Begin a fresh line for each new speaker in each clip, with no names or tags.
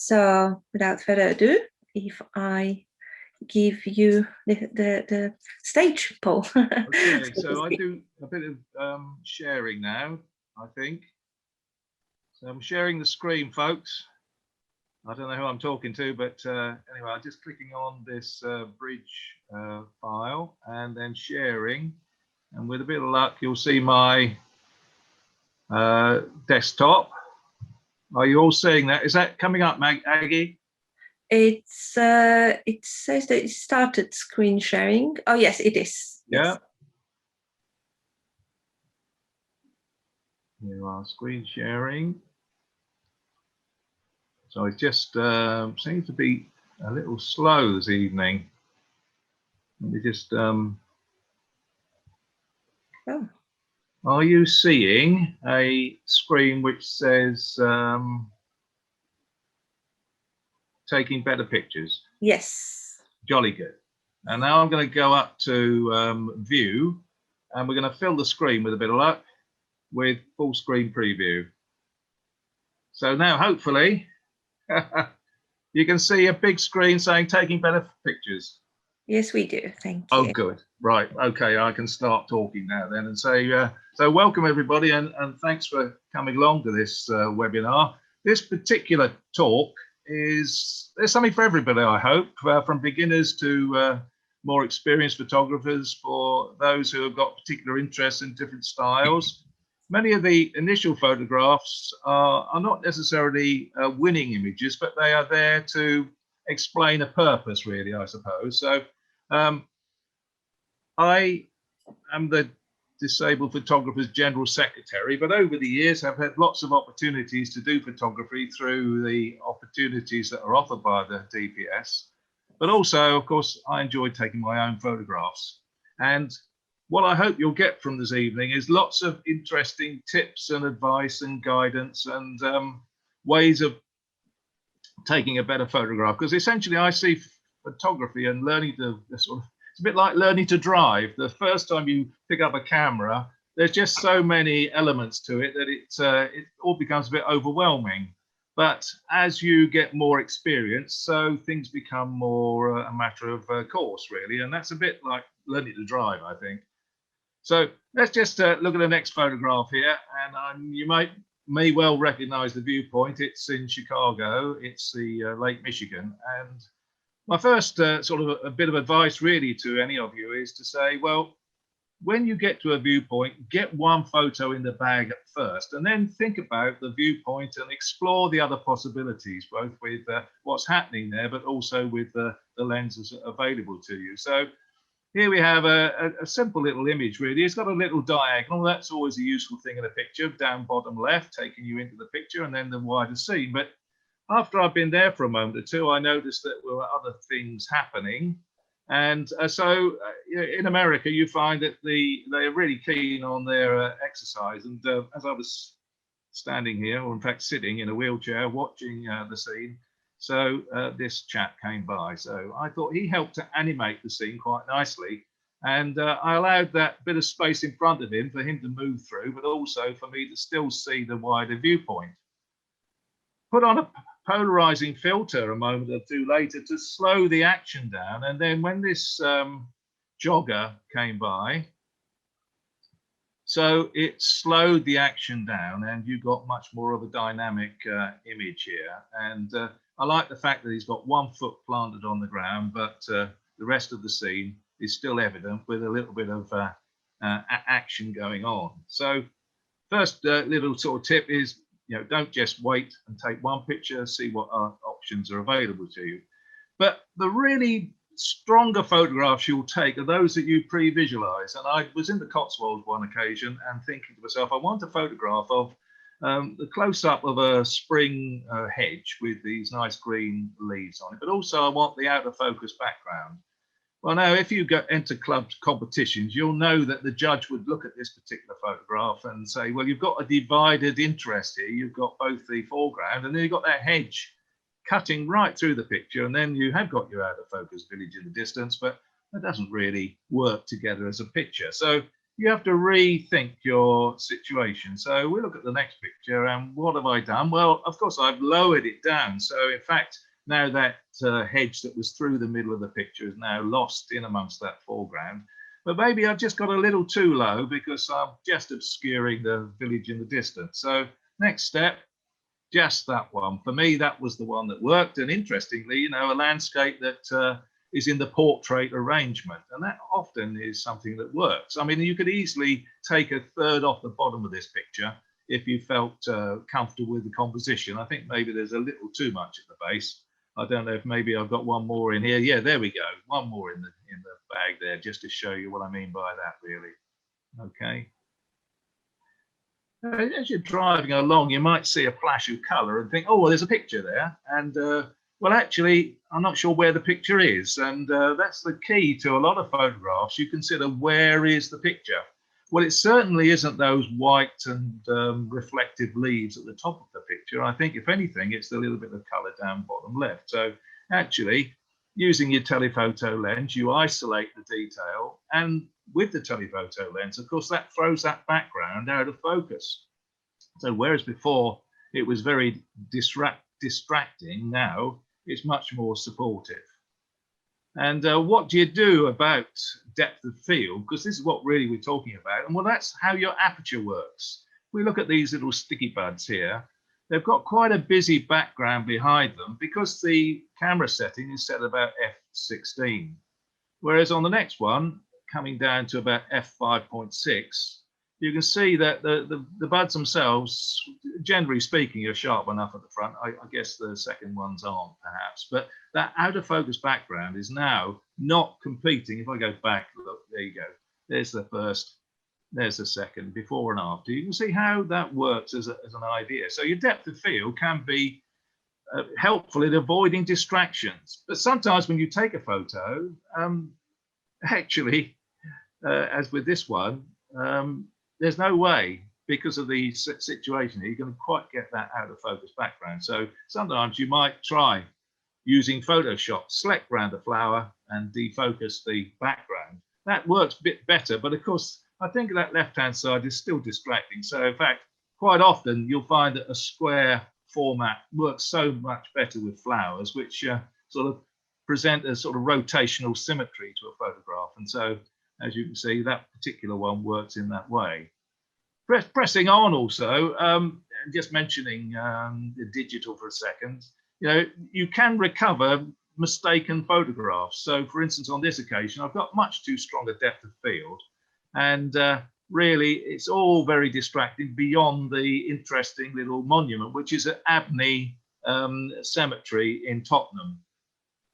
So without further ado, if I give you the stage, Paul.
Okay, so I do a bit of sharing now, I think. So I'm sharing the screen, folks. I don't know who I'm talking to, but anyway, I'm just clicking on this bridge file and then sharing. And with a bit of luck, you'll see my desktop. Are you all seeing that? Is that coming up, Aggie?
It says that it started screen sharing. Oh yes, it is.
Yeah.
Yes.
Here you are, screen sharing. So it just seems to be a little slow this evening. Let me just.
Oh.
Are you seeing a screen which says taking better pictures?
Yes.
Jolly good. And now I'm going to go up to view, and we're going to fill the screen with a bit of luck with full screen preview. So now hopefully you can see a big screen saying taking better pictures.
Yes, we do. Thank you.
Oh, good. Right. Okay. I can start talking now then and say, so welcome everybody, and thanks for coming along to this webinar. This particular talk there's something for everybody, I hope, from beginners to more experienced photographers, for those who have got particular interests in different styles. Many of the initial photographs are not necessarily winning images, but they are there to explain a purpose, really, I suppose. So I am the Disabled Photographers General Secretary, but over the years I've had lots of opportunities to do photography through the opportunities that are offered by the DPS. But also, of course, I enjoy taking my own photographs. And what I hope you'll get from this evening is lots of interesting tips and advice and guidance and ways of taking a better photograph. Because essentially I see photography and learning to sort of, it's a bit like learning to drive. The first time you pick up a camera, there's just so many elements to it that it all becomes a bit overwhelming. But as you get more experience, so things become more a matter of course, really. And that's a bit like learning to drive, I think. So let's just look at the next photograph here. And you may well recognize the viewpoint. It's in Chicago. It's the Lake Michigan. And my first sort of a bit of advice really to any of you is to say, well, when you get to a viewpoint, get one photo in the bag at first, and then think about the viewpoint and explore the other possibilities, both with what's happening there, but also with the lenses available to you. So here we have a simple little image, really. It's got a little diagonal. That's always a useful thing in a picture, down bottom left, taking you into the picture, and then the wider scene. But after I've been there for a moment or two, I noticed that there were other things happening. And so in America, you find that they're really keen on their exercise. And as I was standing here, or in fact sitting in a wheelchair watching the scene, so this chap came by. So I thought he helped to animate the scene quite nicely. And I allowed that bit of space in front of him for him to move through, but also for me to still see the wider viewpoint. Put on a polarizing filter a moment or two later to slow the action down. And then when this jogger came by, so it slowed the action down and you got much more of a dynamic image here. And I like the fact that he's got 1 foot planted on the ground, but the rest of the scene is still evident with a little bit of action going on. So first little sort of tip is, don't just wait and take one picture, see what options are available to you. But the really stronger photographs you'll take are those that you pre-visualize. And I was in the Cotswolds one occasion and thinking to myself, I want a photograph of the close-up of a spring hedge with these nice green leaves on it, but also I want the out of focus background. Well, now, if you enter club competitions, you'll know that the judge would look at this particular photograph and say, well, you've got a divided interest here. You've got both the foreground and then you've got that hedge cutting right through the picture. And then you have got your out of focus village in the distance, but that doesn't really work together as a picture. So you have to rethink your situation. So we look at the next picture, and what have I done? Well, of course, I've lowered it down. So in fact, now that hedge that was through the middle of the picture is now lost in amongst that foreground. But maybe I've just got a little too low because I'm just obscuring the village in the distance. So next step, just that one. For me, that was the one that worked. And interestingly, you know, a landscape that is in the portrait arrangement. And that often is something that works. I mean, you could easily take a third off the bottom of this picture if you felt comfortable with the composition. I think maybe there's a little too much at the base. I don't know if maybe I've got one more in here. Yeah, there we go. One more in the bag there, just to show you what I mean by that, really. Okay. As you're driving along, you might see a flash of color and think, oh, well, there's a picture there. And well, actually, I'm not sure where the picture is. And that's the key to a lot of photographs. You consider, where is the picture? Well, it certainly isn't those white and reflective leaves at the top of the picture. I think, if anything, it's a little bit of color down bottom left. So actually, using your telephoto lens, you isolate the detail, and with the telephoto lens, of course, that throws that background out of focus. So whereas before it was very distracting, now it's much more supportive. And what do you do about depth of field? Because this is what really we're talking about. And well, that's how your aperture works. We look at these little sticky buds here. They've got quite a busy background behind them because the camera setting is set about f16. Whereas on the next one, coming down to about f5.6, you can see that the buds themselves, generally speaking, are sharp enough at the front. I guess the second ones aren't, perhaps. But that out of focus background is now not competing. If I go back, look, there you go. There's the first. There's the second, before and after. You can see how that works as an idea. So your depth of field can be helpful in avoiding distractions. But sometimes when you take a photo, actually, as with this one, there's no way, because of the situation, you're going to quite get that out of focus background. So sometimes you might try using Photoshop, select around the flower and defocus the background. That works a bit better, but of course, I think that left-hand side is still distracting. So in fact, quite often you'll find that a square format works so much better with flowers, which sort of present a sort of rotational symmetry to a photograph. And so, as you can see, that particular one works in that way. Pressing on also, just mentioning the digital for a second, you know, you can recover mistaken photographs. So for instance, on this occasion, I've got much too strong a depth of field. And really, it's all very distracting beyond the interesting little monument, which is at Abney Cemetery in Tottenham.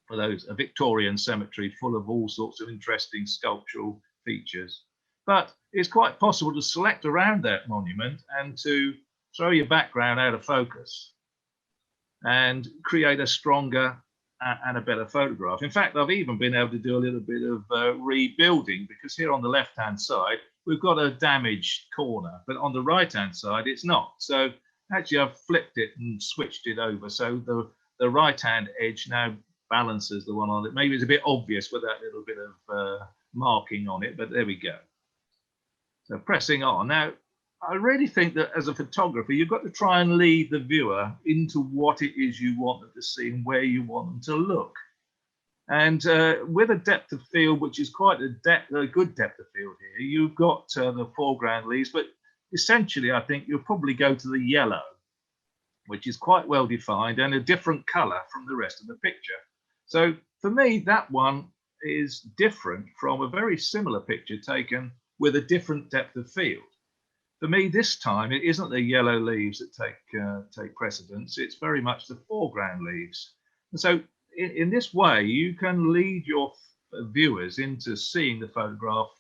For those, a Victorian cemetery full of all sorts of interesting sculptural features. But it's quite possible to select around that monument and to throw your background out of focus and create a stronger and a better photograph. In fact, I've even been able to do a little bit of rebuilding, because here on the left-hand side, we've got a damaged corner, but on the right-hand side, it's not. So actually, I've flipped it and switched it over. So the right-hand edge now balances the one on it. Maybe it's a bit obvious with that little bit of marking on it, but there we go. So pressing on. Now, I really think that as a photographer, you've got to try and lead the viewer into what it is you want them to see and where you want them to look. And with a depth of field, which is quite a good depth of field here, you've got the foreground leaves, but essentially, I think you'll probably go to the yellow, which is quite well defined and a different color from the rest of the picture. So for me, that one is different from a very similar picture taken with a different depth of field. For me, this time, it isn't the yellow leaves that take precedence. It's very much the foreground leaves. And so in this way, you can lead your viewers into seeing the photograph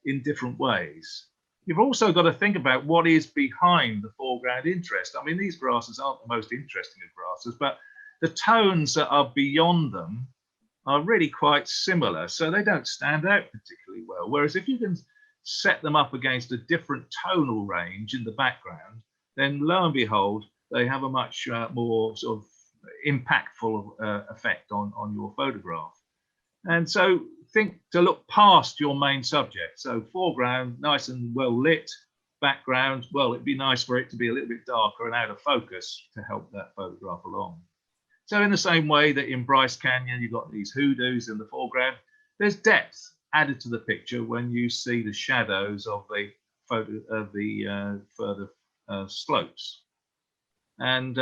in different ways. You've also got to think about what is behind the foreground interest. I mean, these grasses aren't the most interesting of grasses, but the tones that are beyond them are really quite similar. So they don't stand out particularly well. Whereas if you can set them up against a different tonal range in the background, then lo and behold, they have a much more sort of impactful effect on your photograph. And so think to look past your main subject. So foreground, nice and well lit. Background, well, it'd be nice for it to be a little bit darker and out of focus to help that photograph along. So in the same way that in Bryce Canyon, you've got these hoodoos in the foreground, there's depth added to the picture when you see the shadows of the photo of the further slopes. And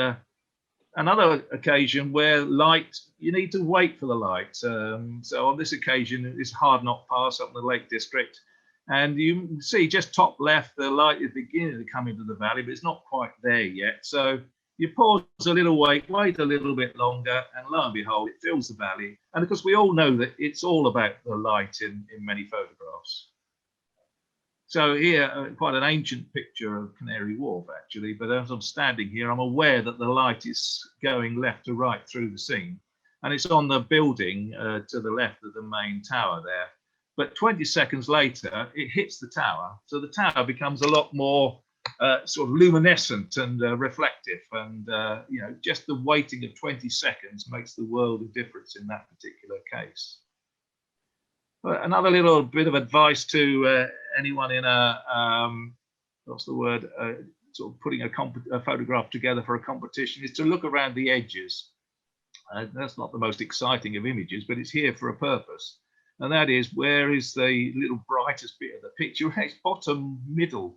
another occasion where light, you need to wait for the light. So on this occasion, it's Hard Knock Pass up in the Lake District. And you can see just top left, the light is beginning to come into the valley, but it's not quite there yet. So you pause a little, wait a little bit longer, and lo and behold, it fills the valley. And of course, we all know that it's all about the light in many photographs. So here, quite an ancient picture of Canary Wharf, actually. But as I'm standing here, I'm aware that the light is going left to right through the scene. And it's on the building to the left of the main tower there. But 20 seconds later, it hits the tower. So the tower becomes a lot more sort of luminescent and reflective. And, you know, just the waiting of 20 seconds makes the world of difference in that particular case. Another little bit of advice to anyone in a, what's the word, sort of putting a photograph together for a competition is to look around the edges. That's not the most exciting of images, but it's here for a purpose. And that is, where is the little brightest bit of the picture? It's bottom middle,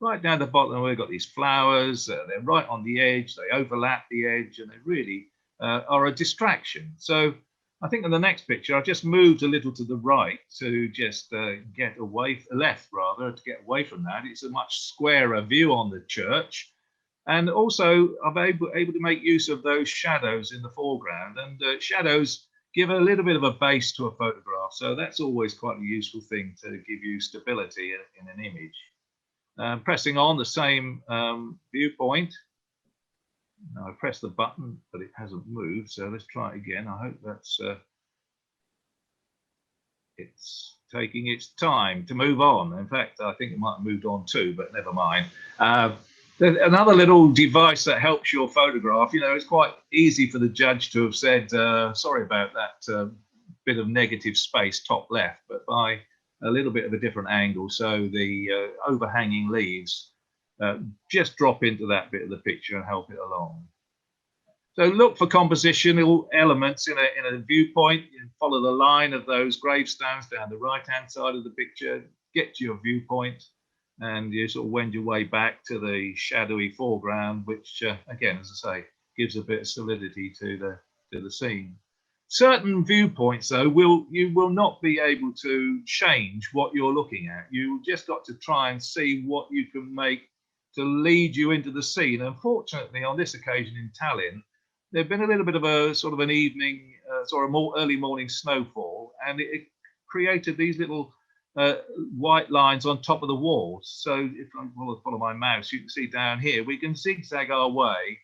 right down the bottom. We've got these flowers, they're right on the edge, they overlap the edge, and they really are a distraction. So I think in the next picture, I've just moved a little to the right to just get away, left rather, to get away from that. It's a much squarer view on the church. And also, I'm able to make use of those shadows in the foreground. And shadows give a little bit of a base to a photograph. So that's always quite a useful thing to give you stability in an image. Pressing on the same viewpoint. Now I press the button, but it hasn't moved. So let's try it again. I hope that's it's taking its time to move on. In fact, I think it might have moved on too, but never mind. Another little device that helps your photograph, you know, it's quite easy for the judge to have said, sorry about that bit of negative space top left, but by a little bit of a different angle. So the overhanging leaves just drop into that bit of the picture and help it along. So look for compositional elements in a viewpoint. You follow the line of those gravestones down the right-hand side of the picture, get to your viewpoint, and you sort of wend your way back to the shadowy foreground, which again, as I say, gives a bit of solidity to the scene. Certain viewpoints, though, you will not be able to change what you're looking at. You just got to try and see what you can make to lead you into the scene. Unfortunately, on this occasion in Tallinn, there'd been a little bit of a sort of an evening, sort of more early morning snowfall, and it created these little white lines on top of the walls. So if I follow my mouse, you can see down here, we can zigzag our way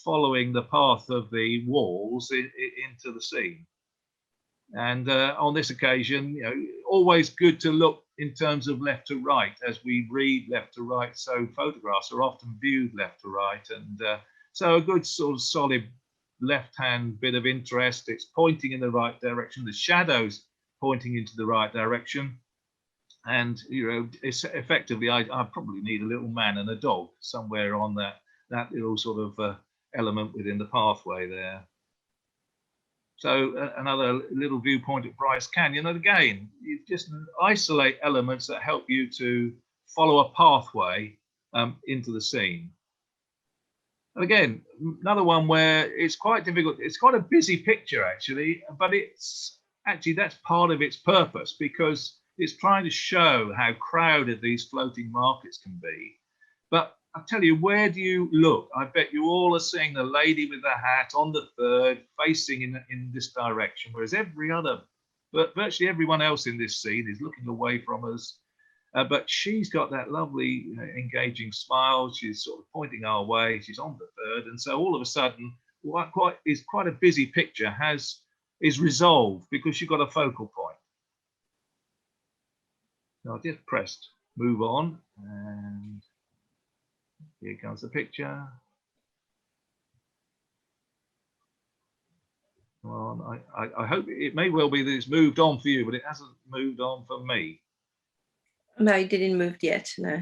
following the path of the walls into the scene. And on this occasion, you know, always good to look in terms of left to right as we read left to right. So photographs are often viewed left to right. And so a good sort of solid left-hand bit of interest. It's pointing in the right direction. The shadows pointing into the right direction. And, you know, it's effectively, I probably need a little man and a dog somewhere on that little sort of element within the pathway there. So another little viewpoint at Bryce Canyon. And again, you just isolate elements that help you to follow a pathway into the scene. And again, another one where it's quite difficult. It's quite a busy picture, actually, but it's actually, that's part of its purpose, because it's trying to show how crowded these floating markets can be. But I tell you, where do you look? I bet you all are seeing the lady with the hat on the third facing in this direction, whereas virtually everyone else in this scene is looking away from us. But she's got that lovely, engaging smile. She's sort of pointing our way. She's on the third. And so all of a sudden, quite a busy picture is resolved because you've got a focal point. So I just pressed move on, and here comes the picture. Come on. on. I hope it may well be that it's moved on for you, but it hasn't moved on for me.
No, it didn't move yet. No.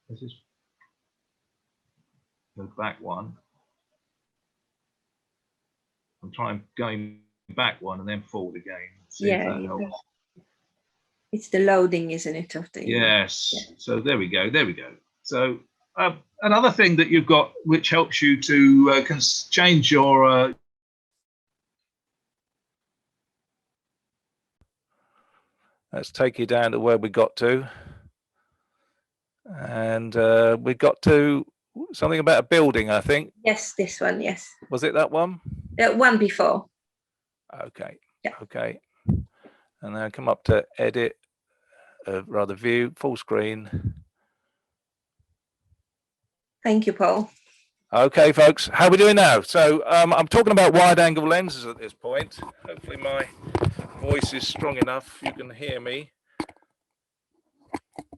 Let's just go back one. I'm trying going back one and then forward again. See if that helps.
It's the loading, isn't it? Of the
yes. Yeah. So there we go. There we go. So another thing that you've got, which helps you to change your
let's take you down to where we got to. And we got to something about a building, I think.
Yes, this one, yes.
Was it that one?
One before.
Okay.
Yeah.
Okay. And then come up to edit, rather view, full screen.
Thank you, Paul.
Okay, folks, how are we doing now? So I'm talking about wide angle lenses at this point. Hopefully my voice is strong enough, you can hear me.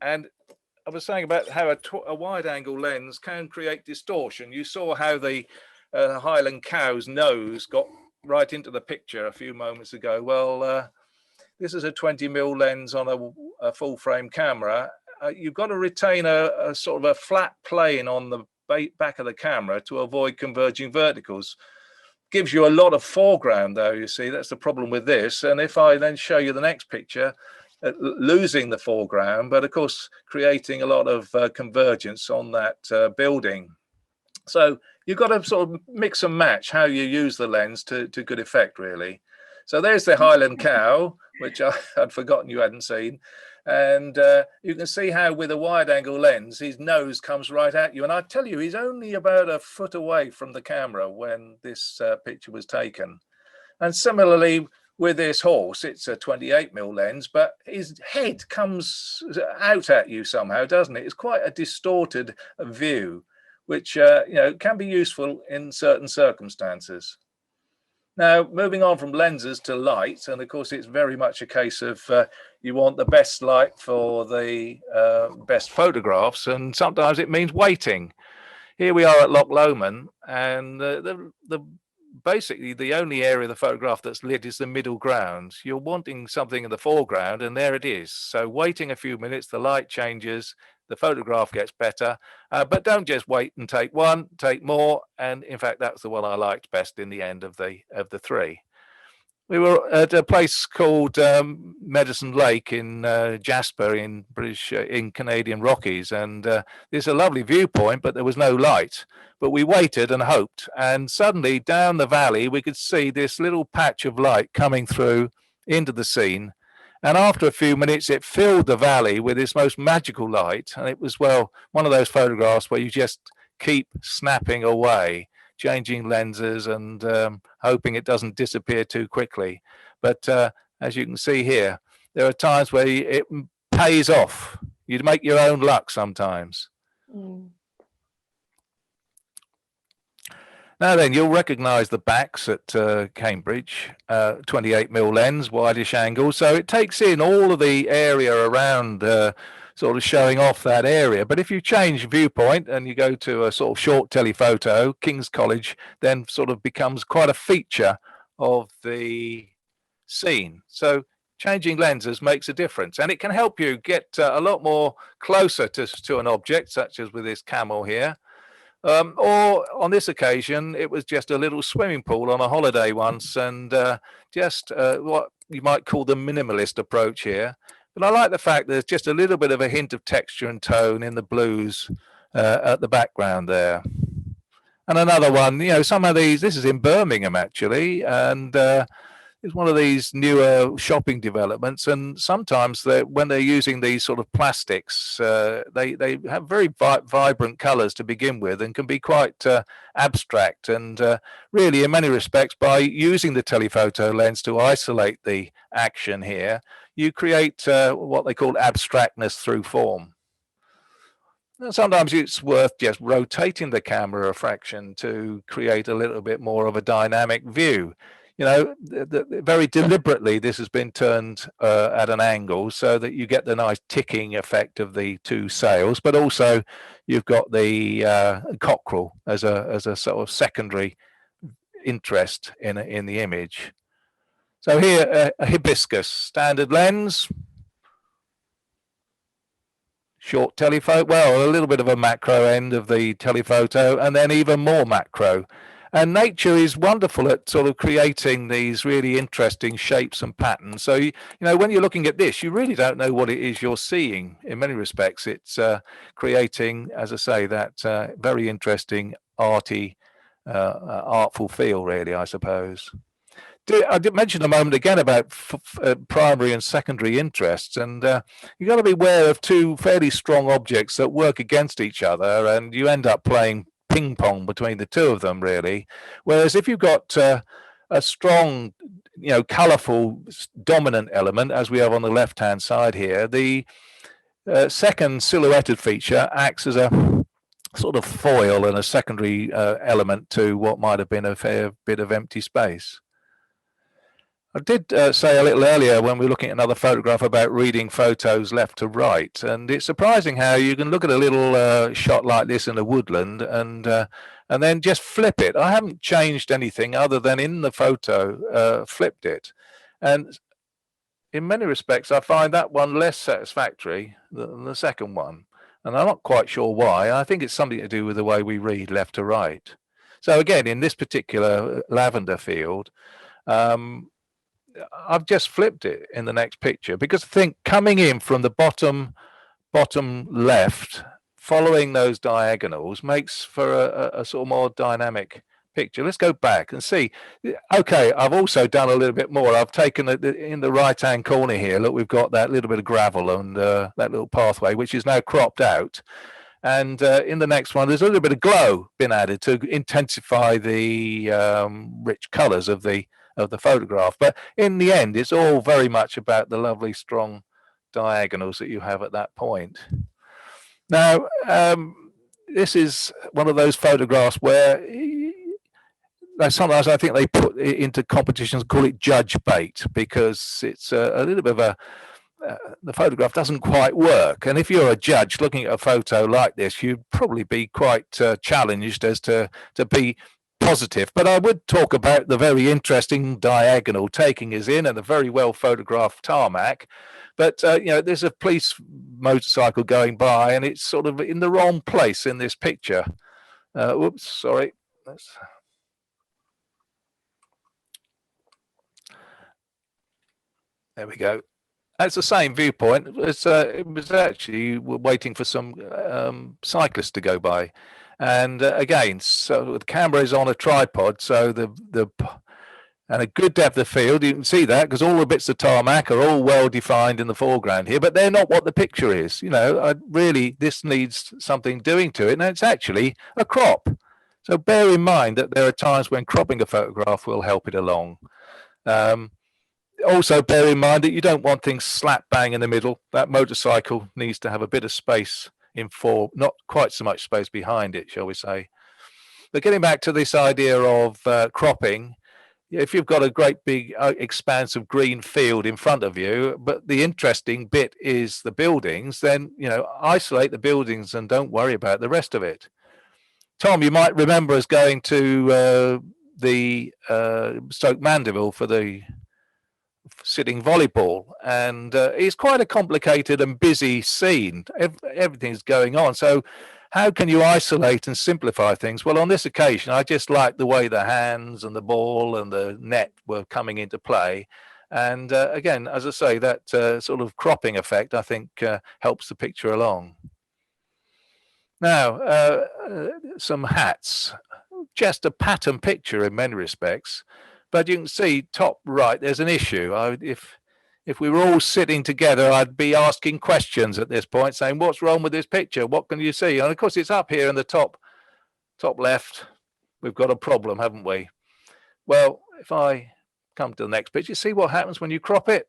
And I was saying about how a wide angle lens can create distortion. You saw how the Highland cow's nose got right into the picture a few moments ago. Well, this is a 20mm lens on a full frame camera. You've got to retain a sort of a flat plane on the back of the camera to avoid converging verticals. Gives you a lot of foreground though, you see, that's the problem with this. And if I then show you the next picture, losing the foreground, but of course creating a lot of convergence on that building. So you've got to sort of mix and match how you use the lens to good effect, really. So there's the Highland cow, which I'd forgotten you hadn't seen. And you can see how with a wide angle lens, his nose comes right at you. And I tell you, he's only about a foot away from the camera when this picture was taken. And similarly, with this horse, it's a 28mm lens, but his head comes out at you somehow, doesn't it? It's quite a distorted view, which can be useful in certain circumstances. Now, moving on from lenses to light, and of course, it's very much a case of you want the best light for the best photographs, and sometimes it means waiting. Here we are at Loch Lomond, and basically the only area of the photograph that's lit is the middle ground. You're wanting something in the foreground, and there it is. So waiting a few minutes, the light changes, the photograph gets better, but don't just wait and take one, take more. And in fact, that's the one I liked best in the end of the three. We were at a place called Medicine Lake in Jasper in Canadian Rockies, and there's a lovely viewpoint, but there was no light. But we waited and hoped, and suddenly down the valley we could see this little patch of light coming through into the scene. And after a few minutes, it filled the valley with this most magical light. And it was, well, one of those photographs where you just keep snapping away, changing lenses and hoping it doesn't disappear too quickly. But as you can see here, there are times where it pays off. You make your own luck sometimes.
Mm.
Now then, you'll recognise the backs at Cambridge, 28mm lens, wideish angle. So it takes in all of the area around, sort of showing off that area. But if you change viewpoint and you go to a sort of short telephoto, King's College then sort of becomes quite a feature of the scene. So changing lenses makes a difference, and it can help you get a lot more closer to an object, such as with this camel here. Or on this occasion, it was just a little swimming pool on a holiday once, and just what you might call the minimalist approach here. But I like the fact there's just a little bit of a hint of texture and tone in the blues at the background there. And another one, some of these, this is in Birmingham actually, and it's one of these newer shopping developments, and sometimes when they're using these sort of plastics, they have very vibrant colors to begin with and can be quite abstract. And really, in many respects, by using the telephoto lens to isolate the action here, you create what they call abstractness through form. And sometimes it's worth just rotating the camera a fraction to create a little bit more of a dynamic view. you know, very deliberately this has been turned at an angle so that you get the nice ticking effect of the two sails, but also you've got the cockerel as a sort of secondary interest in the image. So here, a hibiscus standard lens, short telephoto, well, a little bit of a macro end of the telephoto, and then even more macro. And nature is wonderful at sort of creating these really interesting shapes and patterns. So, you know, when you're looking at this, you really don't know what it is you're seeing. In many respects, it's creating, as I say, that very interesting arty, artful feel, really, I suppose. I did mention a moment again about primary and secondary interests, and you've got to be aware of two fairly strong objects that work against each other, and you end up playing ping pong between the two of them, really. Whereas if you've got a strong, you know, colourful dominant element, as we have on the left-hand side here, the second silhouetted feature acts as a sort of foil and a secondary element to what might have been a fair bit of empty space. I did say a little earlier when we were looking at another photograph about reading photos left to right, and it's surprising how you can look at a little shot like this in a woodland and then just flip it. I haven't changed anything other than in the photo flipped it, and in many respects I find that one less satisfactory than the second one, and I'm not quite sure why. I think it's something to do with the way we read left to right. So again, in this particular lavender field, I've just flipped it in the next picture because I think coming in from the bottom left, following those diagonals makes for a sort of more dynamic picture. Let's go back and see. Okay, I've also done a little bit more. I've taken it in the right-hand corner here. Look, we've got that little bit of gravel and that little pathway, which is now cropped out. And in the next one, there's a little bit of glow been added to intensify the rich colours of the photograph. But in the end, it's all very much about the lovely strong diagonals that you have at that point. Now, this is one of those photographs where sometimes I think they put it into competitions, call it judge bait, because it's a little bit of a the photograph doesn't quite work. And if you're a judge looking at a photo like this, you'd probably be quite challenged as to be positive. But I would talk about the very interesting diagonal taking us in and the very well photographed tarmac. But you know, there's a police motorcycle going by and it's sort of in the wrong place in this picture. Whoops, sorry. There we go. That's the same viewpoint. It was actually waiting for some cyclists to go by. And again, so the camera is on a tripod, so and a good depth of field. You can see that because all the bits of tarmac are all well defined in the foreground here, but they're not what the picture is. You know, really, this needs something doing to it, and it's actually a crop. So bear in mind that there are times when cropping a photograph will help it along. Also bear in mind that you don't want things slap bang in the middle. That motorcycle needs to have a bit of space not quite so much space behind it, shall we say. But getting back to this idea of cropping, if you've got a great big expanse of green field in front of you, but the interesting bit is the buildings, then, you know, isolate the buildings and don't worry about the rest of it. Tom, you might remember us going to the Stoke Mandeville for the sitting volleyball, and it's quite a complicated and busy scene. Everything's going on, so how can you isolate and simplify things? Well, on this occasion I just liked the way the hands and the ball and the net were coming into play, and again, as I say, that sort of cropping effect I think helps the picture along. Now some hats, just a pattern picture in many respects. But you can see top right, there's an issue. If we were all sitting together, I'd be asking questions at this point, saying, what's wrong with this picture? What can you see? And of course, it's up here in the top left. We've got a problem, haven't we? Well, if I come to the next picture, see what happens when you crop it?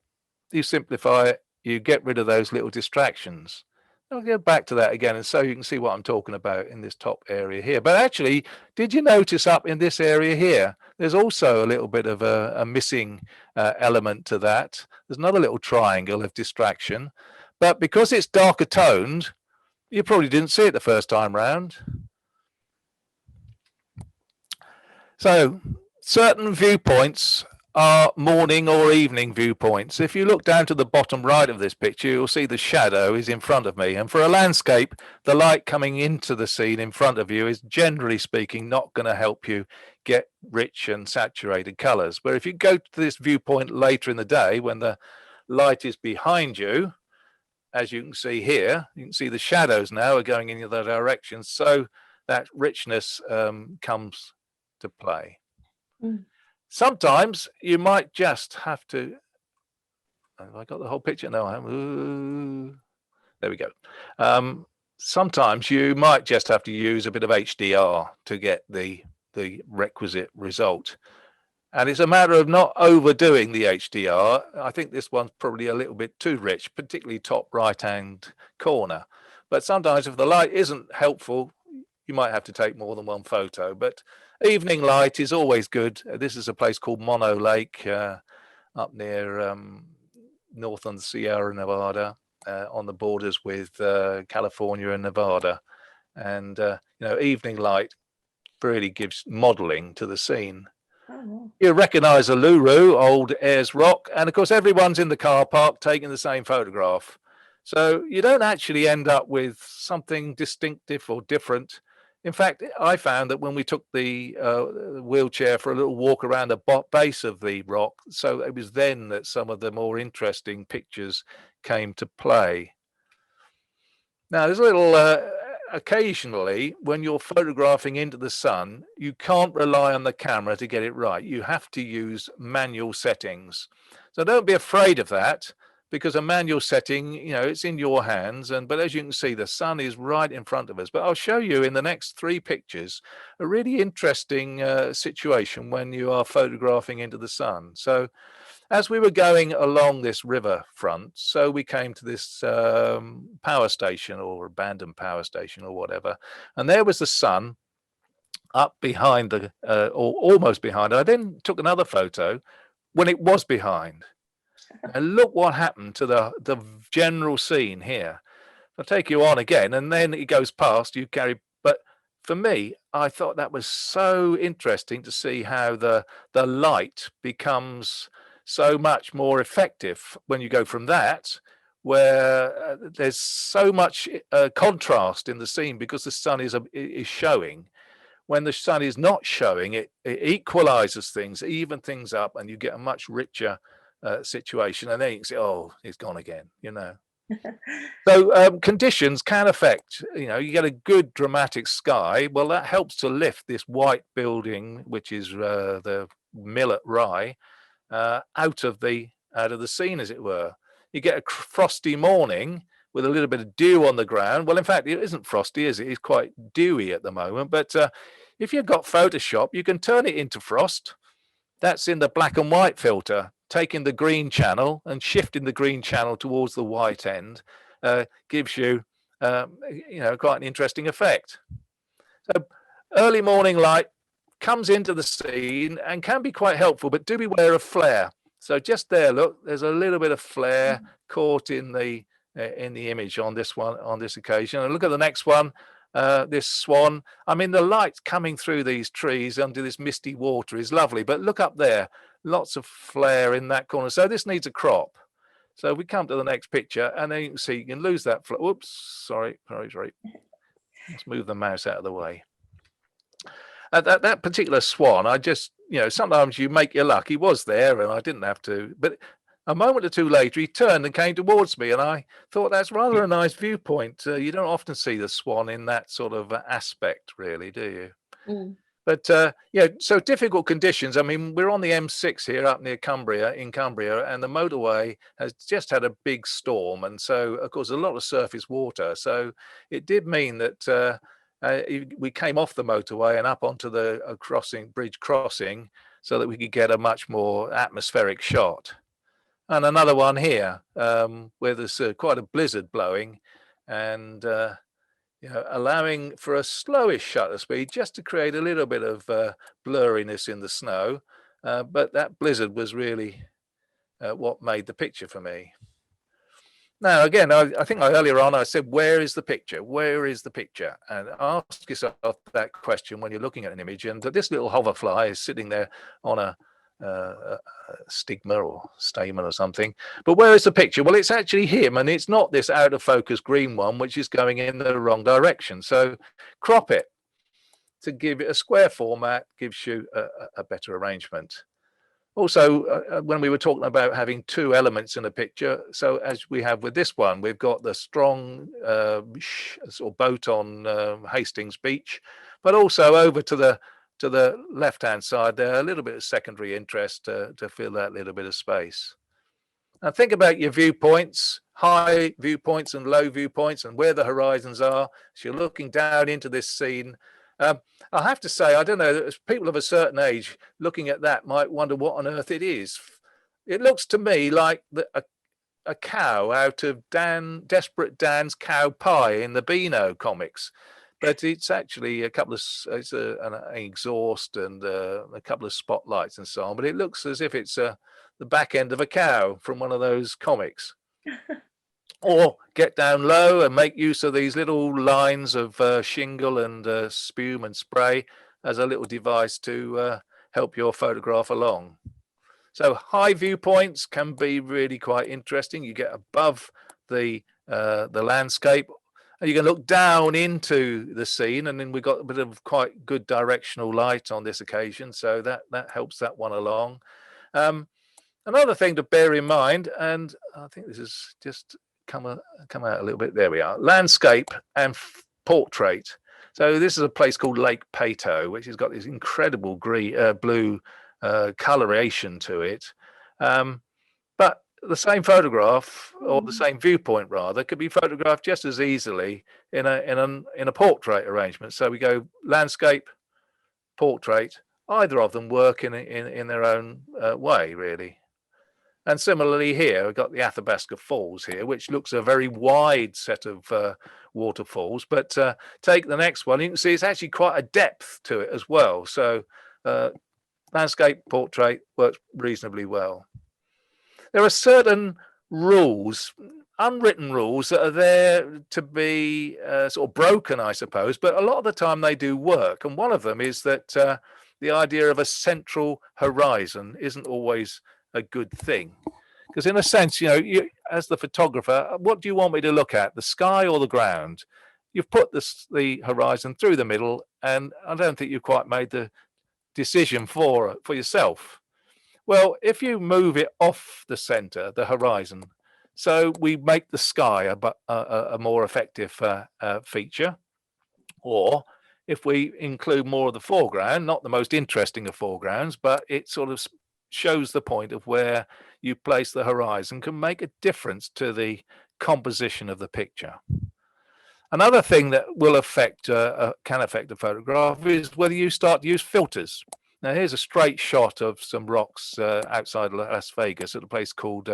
You simplify it, you get rid of those little distractions. I'll go back to that again, and so you can see what I'm talking about in this top area here. But actually, did you notice up in this area here, there's also a little bit of a missing element to that. There's another little triangle of distraction, but because it's darker toned, you probably didn't see it the first time round. So certain viewpoints are morning or evening viewpoints. If you look down to the bottom right of this picture, you'll see the shadow is in front of me. And for a landscape, the light coming into the scene in front of you is, generally speaking, not going to help you get rich and saturated colors. But if you go to this viewpoint later in the day, when the light is behind you, as you can see here, you can see the shadows now are going in the other direction. So that richness comes to play. Sometimes you might just have to, have I got the whole picture? No, I haven't. There we go. Sometimes you might just have to use a bit of HDR to get the requisite result. And it's a matter of not overdoing the HDR. I think this one's probably a little bit too rich, particularly top right-hand corner. But sometimes if the light isn't helpful, you might have to take more than one photo. But evening light is always good. This is a place called Mono Lake up near northern Sierra Nevada, on the borders with California and Nevada. And evening light really gives modeling to the scene.
Oh.
You recognize Uluru, old Ayers Rock, and of course everyone's in the car park taking the same photograph. So you don't actually end up with something distinctive or different. In fact, I found that when we took the wheelchair for a little walk around the base of the rock, so it was then that some of the more interesting pictures came to play. Now, there's a little, occasionally, when you're photographing into the sun, you can't rely on the camera to get it right. You have to use manual settings. So don't be afraid of that, because a manual setting, it's in your hands. But as you can see, the sun is right in front of us. But I'll show you in the next 3 pictures a really interesting situation when you are photographing into the sun. So as we were going along this river front, so we came to this power station or abandoned power station or whatever. And there was the sun up behind or almost behind. I then took another photo when it was behind. And look what happened to the general scene here. I'll take you on again, and then it goes past, you carry. But for me, I thought that was so interesting to see how the light becomes so much more effective when you go from that, where there's so much contrast in the scene because the sun is showing. When the sun is not showing, it equalizes things, even things up, and you get a much richer situation. And then you can say, oh, it's gone again, So conditions can affect, you get a good dramatic sky. Well, that helps to lift this white building, which is the mill at Rye, out of the scene, as it were. You get a frosty morning with a little bit of dew on the ground. Well, in fact, it isn't frosty, is it? It's quite dewy at the moment. But if you've got Photoshop, you can turn it into frost. That's in the black and white filter. Taking the green channel and shifting the green channel towards the white end gives you, quite an interesting effect. So early morning light comes into the scene and can be quite helpful, but do beware of flare. So just there, look, there's a little bit of flare caught in the image on this one, on this occasion. And look at the next one. This swan. I mean, the light coming through these trees under this misty water is lovely, but look up there, lots of flare in that corner. So this needs a crop. So we come to the next picture, and then you can see you can lose that. Whoops, sorry. Let's move the mouse out of the way. That particular swan, I just, sometimes you make your luck. He was there, and I didn't have to, but a moment or two later, he turned and came towards me, and I thought that's rather a nice viewpoint. You don't often see the swan in that sort of aspect, really, do you? But so difficult conditions. I mean, we're on the M6 here up near Cumbria, and the motorway has just had a big storm, and so of course a lot of surface water. So it did mean that we came off the motorway and up onto the bridge crossing, so that we could get a much more atmospheric shot. And another one here where there's quite a blizzard blowing, and allowing for a slowish shutter speed just to create a little bit of blurriness in the snow. But that blizzard was really what made the picture for me. Now, again, I think earlier on I said, where is the picture? Where is the picture? And ask yourself that question when you're looking at an image. And this little hoverfly is sitting there on a stigma or stamen or something. But where is the picture? Well, it's actually him, and it's not this out of focus green one, which is going in the wrong direction. So crop it to give it a square format, gives you a better arrangement. Also, when we were talking about having two elements in a picture, so as we have with this one, we've got the strong sort of boat on Hastings Beach, but also over to the left-hand side there, a little bit of secondary interest to fill that little bit of space. Now think about your viewpoints, high viewpoints and low viewpoints, and where the horizons are. So you're looking down into this scene. I have to say, I don't know, people of a certain age looking at that might wonder what on earth it is. It looks to me like a cow out of Desperate Dan's Cow Pie in the Beano comics. But it's actually it's an exhaust and a couple of spotlights and so on. But it looks as if it's the back end of a cow from one of those comics. Or get down low and make use of these little lines of shingle and spume and spray as a little device to help your photograph along. So high viewpoints can be really quite interesting. You get above the landscape, and you can look down into the scene, and then we've got a bit of quite good directional light on this occasion, so that helps that one along. Another thing to bear in mind, and I think this is just come out a little bit. There we are. Landscape and portrait. So this is a place called Lake Peyto, which has got this incredible blue coloration to it. But the same photograph, or the same viewpoint rather, could be photographed just as easily in a portrait arrangement. So we go landscape, portrait. Either of them work in their own way, really. And similarly here, we've got the Athabasca Falls here, which looks a very wide set of waterfalls. But take the next one, you can see it's actually quite a depth to it as well. So landscape, portrait works reasonably well. There are certain rules, unwritten rules, that are there to be sort of broken, I suppose. But a lot of the time they do work. And one of them is that the idea of a central horizon isn't always a good thing, because in a sense, you as the photographer, what do you want me to look at, the sky or the ground? You've put the horizon through the middle, and I don't think you've quite made the decision for yourself. Well, if you move it off the center, the horizon, so we make the sky a more effective feature, or if we include more of the foreground, not the most interesting of foregrounds, but it sort of shows the point of where you place the horizon can make a difference to the composition of the picture. Another thing that will can affect a photograph is whether you start to use filters. Now here's a straight shot of some rocks outside Las Vegas at a place called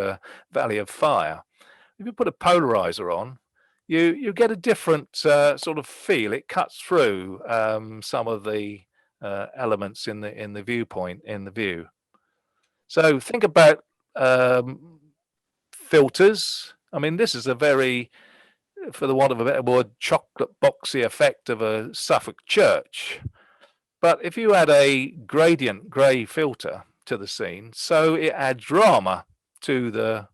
Valley of Fire. If you put a polarizer on, you get a different sort of feel. It cuts through some of the elements in the viewpoint, in the view. So think about filters. I mean, this is a very, for the want of a better word, chocolate boxy effect of a Suffolk church. But if you add a gradient grey filter to the scene, so it adds drama to the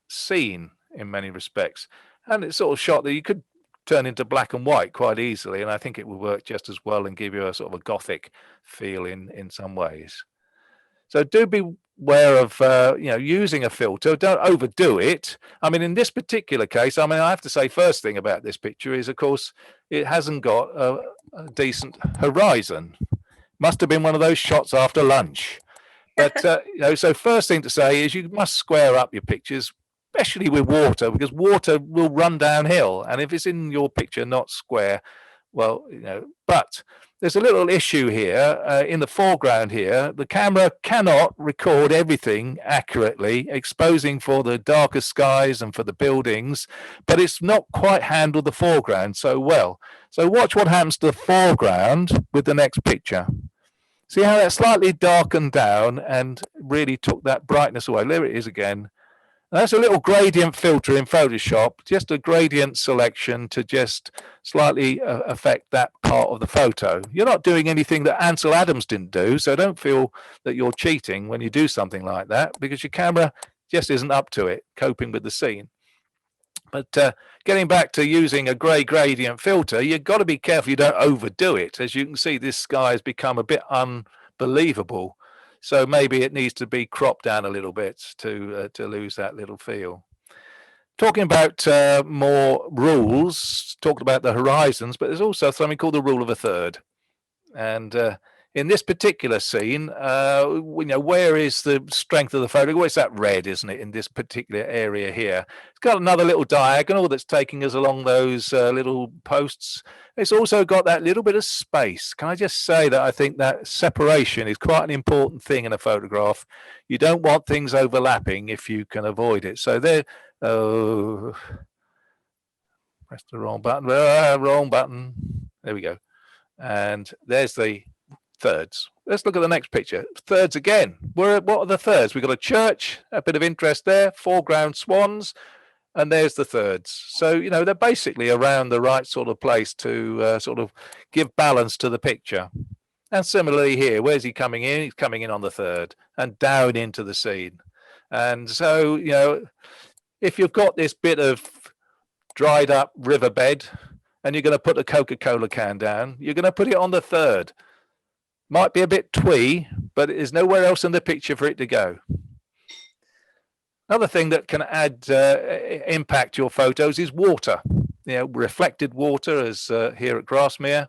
scene in many respects. And it's sort of shot that you could turn into black and white quite easily, and I think it would work just as well and give you a sort of a gothic feel in some ways. So do be aware of using a filter. Don't overdo it. I mean, in this particular case, I have to say, first thing about this picture is, of course, it hasn't got a decent horizon. Must have been one of those shots after lunch. But so first thing to say is you must square up your pictures, especially with water, because water will run downhill, and if it's in your picture not square, well, you know, but there's a little issue here in the foreground here. The camera cannot record everything accurately, exposing for the darker skies and for the buildings, but it's not quite handled the foreground so well. So watch what happens to the foreground with the next picture. See how that slightly darkened down and really took that brightness away. There it is again. And that's a little gradient filter in Photoshop, just a gradient selection to just slightly affect that part of the photo. You're not doing anything that Ansel Adams didn't do, so don't feel that you're cheating when you do something like that, because your camera just isn't up to it, coping with the scene. But getting back to using a grey gradient filter, you've got to be careful you don't overdo it. As you can see, this sky has become a bit unbelievable. So maybe it needs to be cropped down a little bit to lose that little feel. Talking about more rules, talked about the horizons, but there's also something called the rule of a third. And in this particular scene, you know, where is the strength of the photo? Well, it's that red, isn't it, in this particular area here? It's got another little diagonal that's taking us along those little posts. It's also got that little bit of space. Can I just say that I think that separation is quite an important thing in a photograph. You don't want things overlapping if you can avoid it. So there, oh, press the wrong button, wrong button. There we go. And there's the thirds. Let's look at the next picture. Thirds again. What are the thirds? We've got a church, a bit of interest there, foreground swans, and there's the thirds. So, you know, they're basically around the right sort of place to sort of give balance to the picture. And similarly here, where's he coming in? He's coming in on the third and down into the scene. And so, you know, if you've got this bit of dried up riverbed and you're going to put a Coca-Cola can down, you're going to put it on the third. Might be a bit twee, but there's nowhere else in the picture for it to go. Another thing that can add impact your photos is water. You know, reflected water, as here at Grasmere,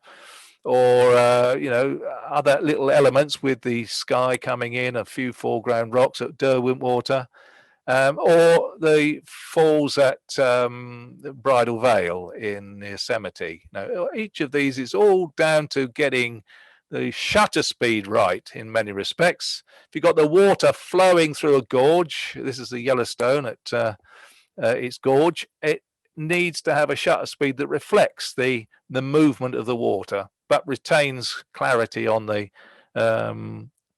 or you know, other little elements with the sky coming in, a few foreground rocks at Derwentwater, or the falls at Bridal Veil in Yosemite. Now, each of these is all down to getting the shutter speed right in many respects. If you've got the water flowing through a gorge, this is the Yellowstone at its gorge, it needs to have a shutter speed that reflects the movement of the water, but retains clarity on the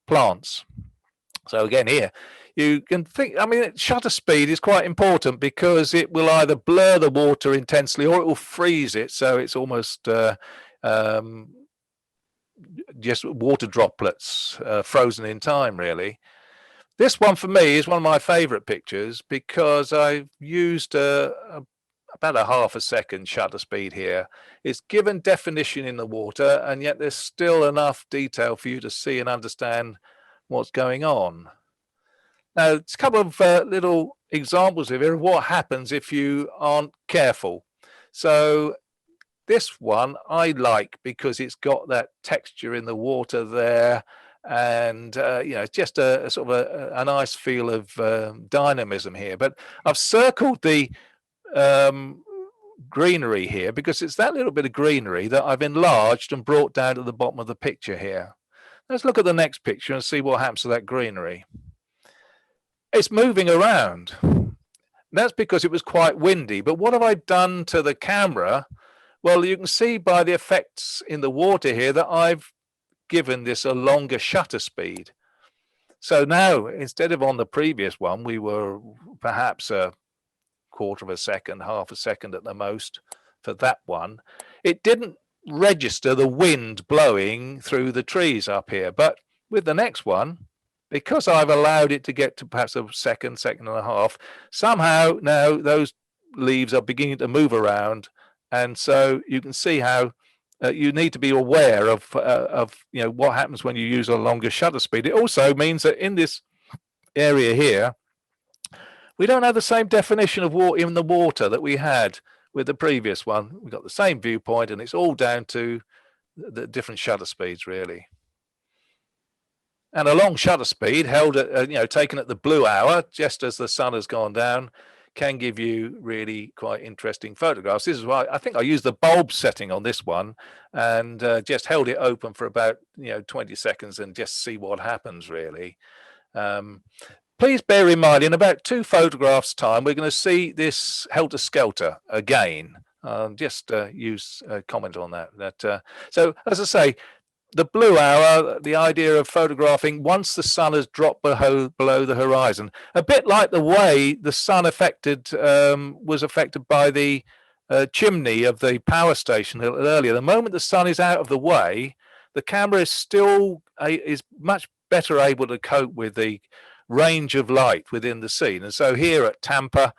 plants. So again, here, you can think, I mean, shutter speed is quite important because it will either blur the water intensely or it will freeze it. So it's almost just water droplets frozen in time, really. This one for me is one of my favorite pictures because I've used about a half a second shutter speed here. It's given definition in the water, and yet there's still enough detail for you to see and understand what's going on. Now, it's a couple of little examples of what happens if you aren't careful. So this one I like because it's got that texture in the water there, and you know, it's just a sort of a nice feel of dynamism here. But I've circled the greenery here because it's that little bit of greenery that I've enlarged and brought down to the bottom of the picture here. Let's look at the next picture and see what happens to that greenery. It's moving around. That's because it was quite windy. But what have I done to the camera? Well, you can see by the effects in the water here that I've given this a longer shutter speed. So now, instead of on the previous one, we were perhaps a quarter of a second, half a second at the most for that one. It didn't register the wind blowing through the trees up here. But with the next one, because I've allowed it to get to perhaps a second, second and a half, somehow now those leaves are beginning to move around. And so you can see how you need to be aware of you know, what happens when you use a longer shutter speed. It also means that in this area here, we don't have the same definition of water in the water that we had with the previous one. We've got the same viewpoint, and it's all down to the different shutter speeds, really. And a long shutter speed held at, you know, taken at the blue hour, just as the sun has gone down, can give you really quite interesting photographs. This is why I think I used the bulb setting on this one, and just held it open for about 20 seconds and just see what happens really. Please bear in mind, in about 2 photographs time, we're going to see this helter-skelter again. Just use a comment on that. So as I say, the blue hour, the idea of photographing once the sun has dropped below the horizon, a bit like the way the sun was affected by the chimney of the power station a little earlier. The moment the sun is out of the way, the camera is still is much better able to cope with the range of light within the scene. And so here at Tampa,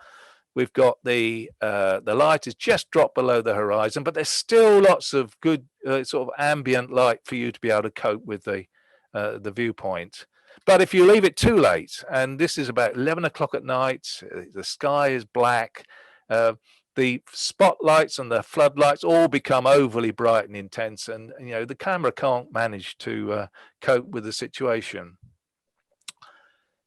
we've got the light is just dropped below the horizon, but there's still lots of good sort of ambient light for you to be able to cope with the viewpoint. But if you leave it too late, and this is about 11 o'clock at night, the sky is black, the spotlights and the floodlights all become overly bright and intense, and the camera can't manage to cope with the situation.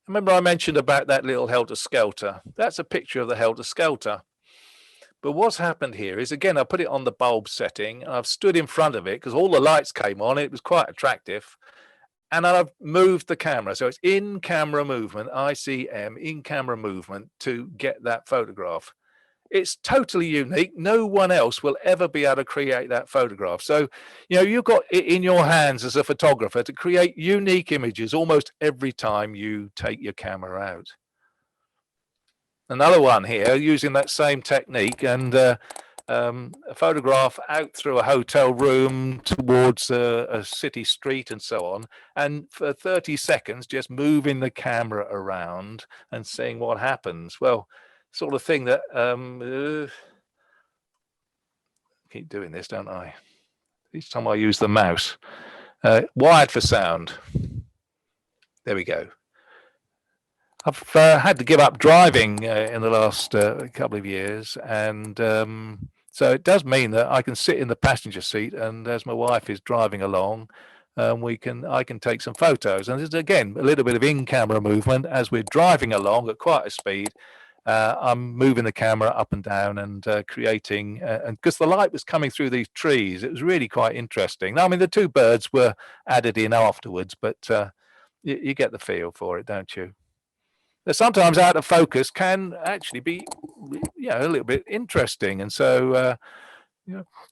Remember I mentioned about that little helter-skelter. That's a picture of the helter-skelter. But what's happened here is, again, I put it on the bulb setting. I've stood in front of it because all the lights came on. It was quite attractive. And I've moved the camera. So it's in-camera movement, ICM, in-camera movement to get that photograph. It's totally unique. No one else will ever be able to create that photograph. So, you've got it in your hands as a photographer to create unique images almost every time you take your camera out. Another one here using that same technique, and a photograph out through a hotel room towards a city street and so on. And for 30 seconds, just moving the camera around and seeing what happens. Well, sort of thing that keep doing this, don't I? Each time I use the mouse. Wired for sound. There we go. I've had to give up driving in the last couple of years, and so it does mean that I can sit in the passenger seat, and as my wife is driving along, I can take some photos. And there's again a little bit of in-camera movement as we're driving along at quite a speed. I'm moving the camera up and down and creating, and because the light was coming through these trees, it was really quite interesting. Now, I mean, the 2 birds were added in afterwards, but you get the feel for it, don't you? But sometimes out of focus can actually be, a little bit interesting, and so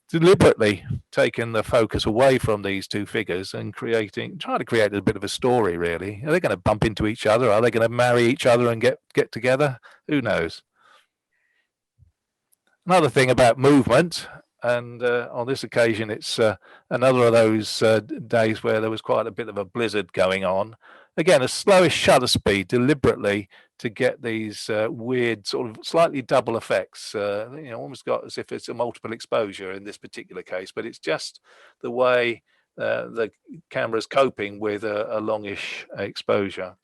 deliberately taking the focus away from these 2 figures and trying to create a bit of a story, really. Are they going to bump into each other? Are they going to marry each other and get together? Who knows? Another thing about movement, and on this occasion, it's another of those days where there was quite a bit of a blizzard going on. Again, a slowish shutter speed deliberately to get these weird sort of slightly double effects, almost got as if it's a multiple exposure in this particular case, but it's just the way the camera's coping with a longish exposure.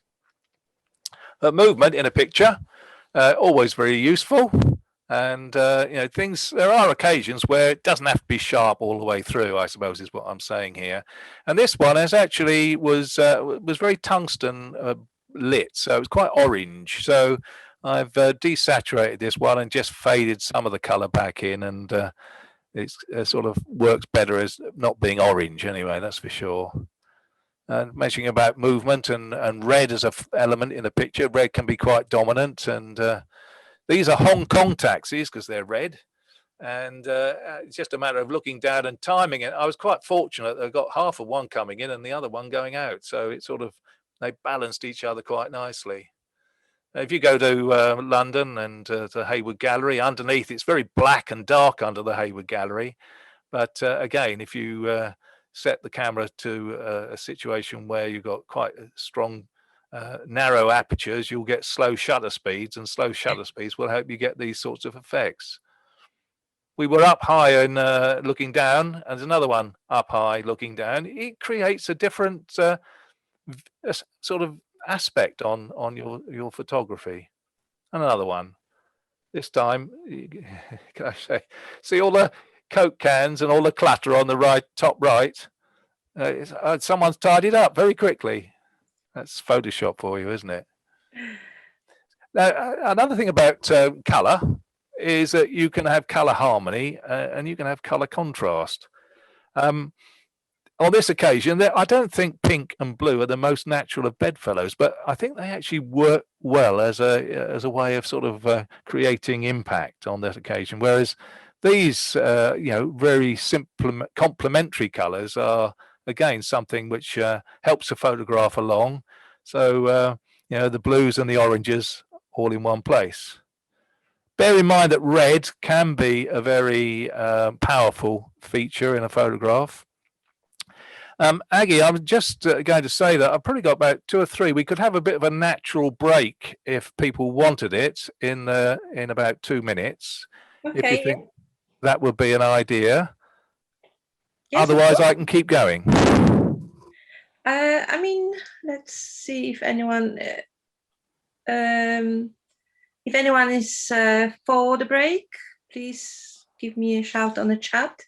Movement in a picture, always very useful. And there are occasions where it doesn't have to be sharp all the way through, I suppose is what I'm saying here. And this one was very tungsten lit, so it was quite orange. So I've desaturated this one and just faded some of the color back in, and it sort of works better as not being orange anyway, that's for sure. And mentioning about movement and red as an element in a picture, red can be quite dominant, and these are Hong Kong taxis because they're red, and it's just a matter of looking down and timing it. I was quite fortunate. I got half of one coming in and the other one going out, so it they balanced each other quite nicely. If you go to London and to Hayward Gallery, underneath it's very black and dark under the Hayward Gallery, but again, if you set the camera to a situation where you've got quite a strong narrow apertures, you'll get slow shutter speeds, and slow shutter speeds will help you get these sorts of effects. We were up high and looking down, and there's another one up high looking down. It creates a different sort of aspect on your photography. And another one. This time, can I say, see all the Coke cans and all the clutter on the top right? Someone's tidied up very quickly. That's Photoshop for you, isn't it? Now, another thing about color is that you can have color harmony and you can have color contrast. On this occasion, I don't think pink and blue are the most natural of bedfellows, but I think they actually work well as a way of sort of creating impact on that occasion. Whereas these, very simple complementary colours are again something which helps the photograph along. So the blues and the oranges all in one place. Bear in mind that red can be a very powerful feature in a photograph. Aggie, I'm just going to say that I've probably got about 2 or 3. We could have a bit of a natural break if people wanted it in about 2 minutes. If you
Okay.
think that would be an idea.
Yes, of
Otherwise,
course.
I can keep going.
I mean, let's see if anyone is for the break. Please give me a shout on the chat.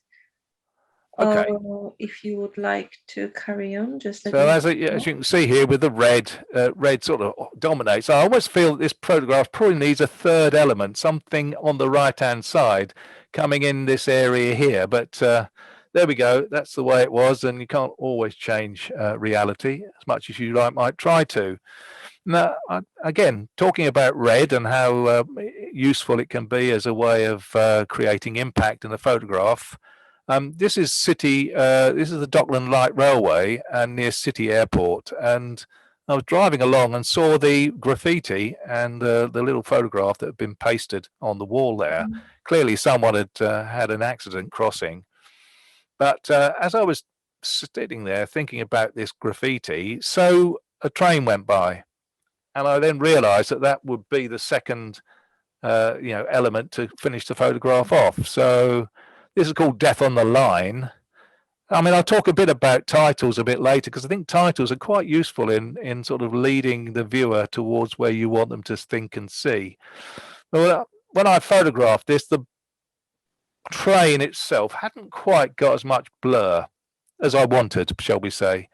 Okay.
Or if you would like to carry on, just let
So
me
as
know.
you can see here with the red, red sort of dominates. I almost feel that this photograph probably needs a third element, something on the right-hand side coming in this area here. But there we go. That's the way it was. And you can't always change reality as much as you might try to. Now, again, talking about red and how useful it can be as a way of creating impact in a photograph. This is City. This is the Dockland Light Railway and near City Airport. And I was driving along and saw the graffiti and the little photograph that had been pasted on the wall there.
Mhm.
Clearly, someone had had an accident crossing. But as I was sitting there thinking about this graffiti, so a train went by, and I then realised that that would be the second, element to finish the photograph off. So this is called Death on the Line. I mean, I'll talk a bit about titles a bit later because I think titles are quite useful in sort of leading the viewer towards where you want them to think and see. Well, when I photographed this, the train itself hadn't quite got as much blur as I wanted, shall we say.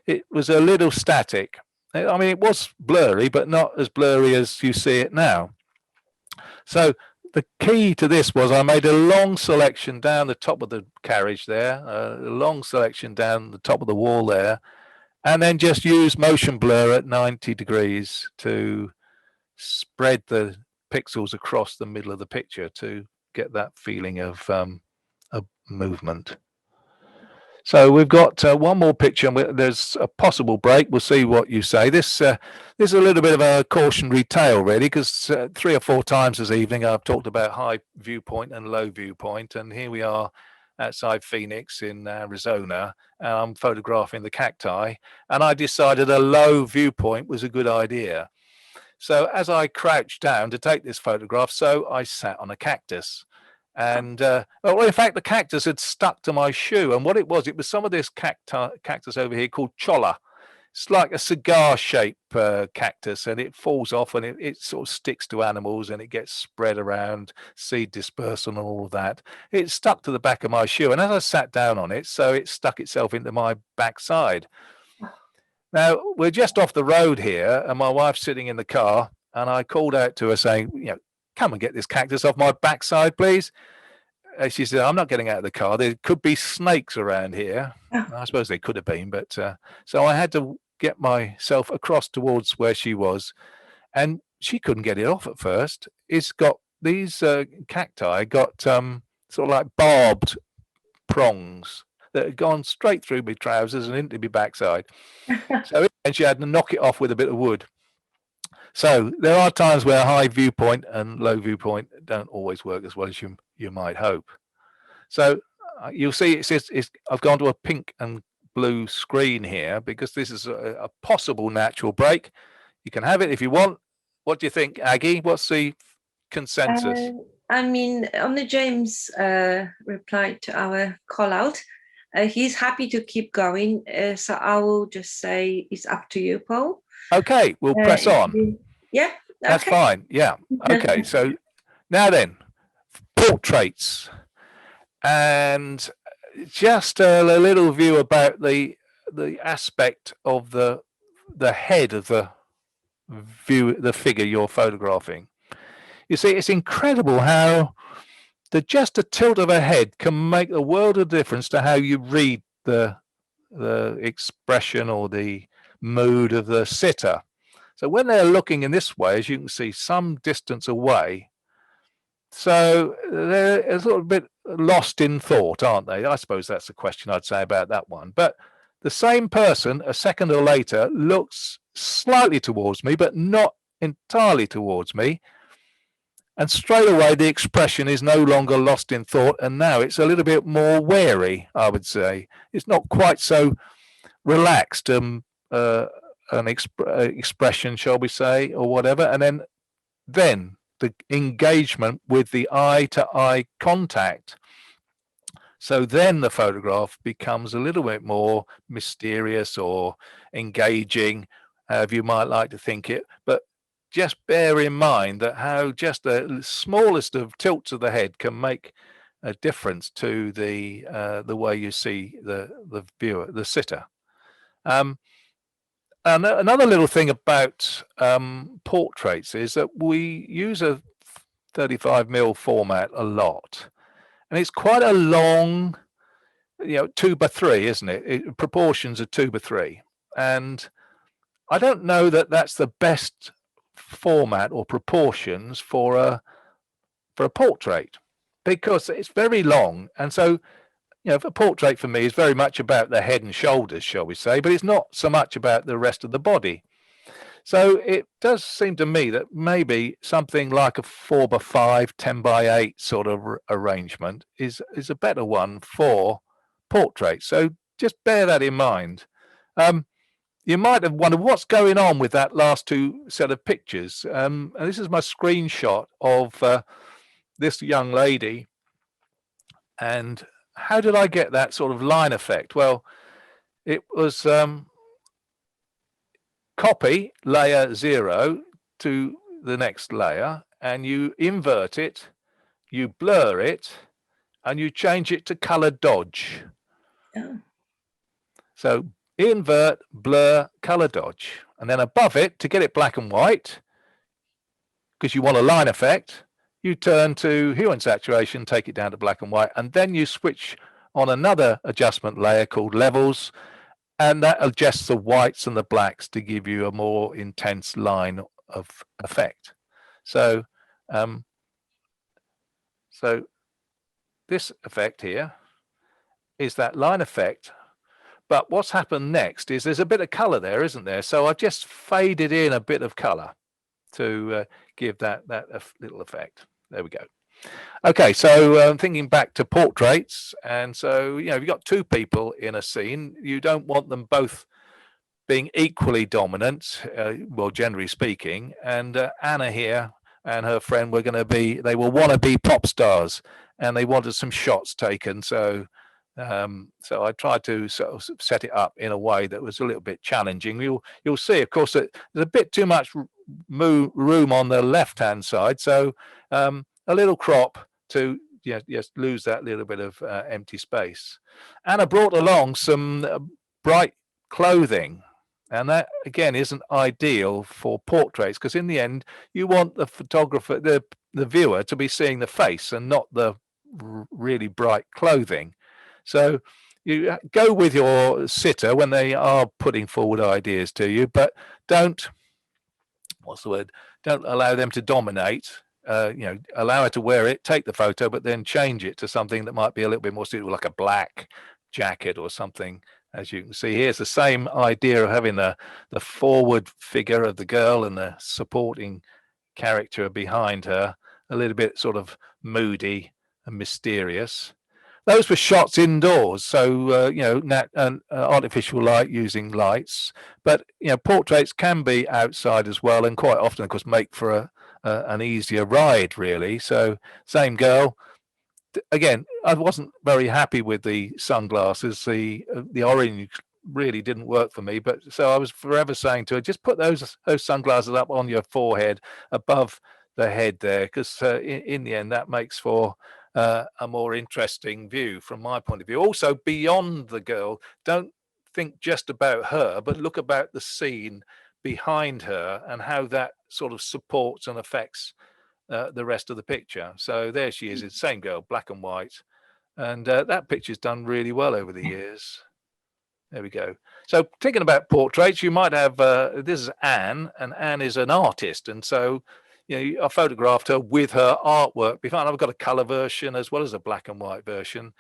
It was a little static. I mean, it was blurry, but not as blurry as you see it now. So the key to this was I made a long selection down the top of the carriage there, a long selection down the top of the wall there, and then just use motion blur at 90 degrees to spread the pixels across the middle of the picture to get that feeling of movement. So we've got one more picture, and there's a possible break. We'll see what you say. This is a little bit of a cautionary tale, really, because 3 or 4 times this evening I've talked about high viewpoint and low viewpoint, and here we are outside Phoenix in Arizona, and I'm photographing the cacti, and I decided a low viewpoint was a good idea. So as I crouched down to take this photograph, so I sat on a cactus. And well, in fact, the cactus had stuck to my shoe. And what it was some of this cactus over here called cholla. It's like a cigar-shaped cactus, and it falls off and it sort of sticks to animals and it gets spread around, seed dispersal and all of that. It stuck to the back of my shoe. And as I sat down on it, so it stuck itself into my backside. Now, we're just off the road here, and my wife's sitting in the car, and I called out to her saying, come and get this cactus off my backside, please. She said, I'm not getting out of the car. There could be snakes around here. I suppose they could have been, but so I had to get myself across towards where she was, and she couldn't get it off at first. It's got these cacti got sort of like barbed prongs that had gone straight through my trousers and into my backside. So and she had to knock it off with a bit of wood. So there are times where high viewpoint and low viewpoint don't always work as well as you might hope. So you'll see I've gone to a pink and blue screen here because this is a possible natural break. You can have it if you want. What do you think, Aggie? What's the consensus?
I mean, only James replied to our call out. He's happy to keep going. So I will just say it's up to you, Paul.
Okay, we'll press on.
Yeah,
that's fine. Yeah. Okay. So now then, portraits, and just a little view about the aspect of the head of the view the figure you're photographing. You see, it's incredible how just a tilt of a head can make a world of difference to how you read the expression or the mood of the sitter. So when they're looking in this way, as you can see, some distance away, so they're a little bit lost in thought, aren't they? I suppose that's the question I'd say about that one. But the same person a second or later looks slightly towards me, but not entirely towards me. And straight away, the expression is no longer lost in thought. And now it's a little bit more wary, I would say. It's not quite so relaxed, an expression, shall we say, or whatever. And then the engagement with the eye-to-eye contact. So then the photograph becomes a little bit more mysterious or engaging, however you might like to think it. But just bear in mind that how just the smallest of tilts of the head can make a difference to the way you see the viewer, the sitter. And another little thing about portraits is that we use a 35mm format a lot, and it's quite a long, 2:3, isn't it? Proportions are 2:3, and I don't know that that's the best format or proportions for a portrait, because it's very long. And so a portrait for me is very much about the head and shoulders, shall we say, but it's not so much about the rest of the body. So it does seem to me that maybe something like a 4:5, 10:8 sort of arrangement is a better one for portraits. So just bear that in mind. You might have wondered what's going on with that last two set of pictures. And this is my screenshot of this young lady. And how did I get that sort of line effect? Well, it was copy layer 0 to the next layer, and you invert it, you blur it, and you change it to color dodge.
Yeah.
So invert, blur, color dodge, and then above it, to get it black and white, because you want a line effect, you turn to hue and saturation, take it down to black and white, and then you switch on another adjustment layer called levels, and that adjusts the whites and the blacks to give you a more intense line of effect. So this effect here is that line effect. But what's happened next is there's a bit of color there, isn't there? So I've just faded in a bit of color to give that little effect. There we go. Okay, so thinking back to portraits, and so if you've got two people in a scene, you don't want them both being equally dominant, well, generally speaking. And Anna here and her friend they will want to be pop stars, and they wanted some shots taken. So I tried to sort of set it up in a way that was a little bit challenging. You'll see, of course, that there's a bit too much room on the left-hand side, so a little crop to just lose that little bit of empty space. Anna brought along some bright clothing, and that again isn't ideal for portraits, because in the end you want the photographer, the viewer, to be seeing the face and not the really bright clothing. So you go with your sitter when they are putting forward ideas to you, but don't allow them to dominate. Allow her to wear it, take the photo, but then change it to something that might be a little bit more suitable, like a black jacket or something. As you can see, here's the same idea of having the forward figure of the girl and the supporting character behind her, a little bit sort of moody and mysterious. Those were shots indoors, so artificial light using lights. But portraits can be outside as well, and quite often, of course, make for an easier ride, really. So same girl. Again, I wasn't very happy with the sunglasses. The orange really didn't work for me. But so I was forever saying to her, just put those sunglasses up on your forehead above the head there, because in the end that makes for a more interesting view from my point of view. Also, beyond the girl, don't think just about her, but look about the scene behind her and how that sort of supports and affects the rest of the picture. So there she is, it's the same girl, black and white. And that picture's done really well over the years. There we go. So thinking about portraits, you might have, this is Anne, and Anne is an artist. And so, you know, I photographed her with her artwork behind. I've got a color version as well as a black and white version.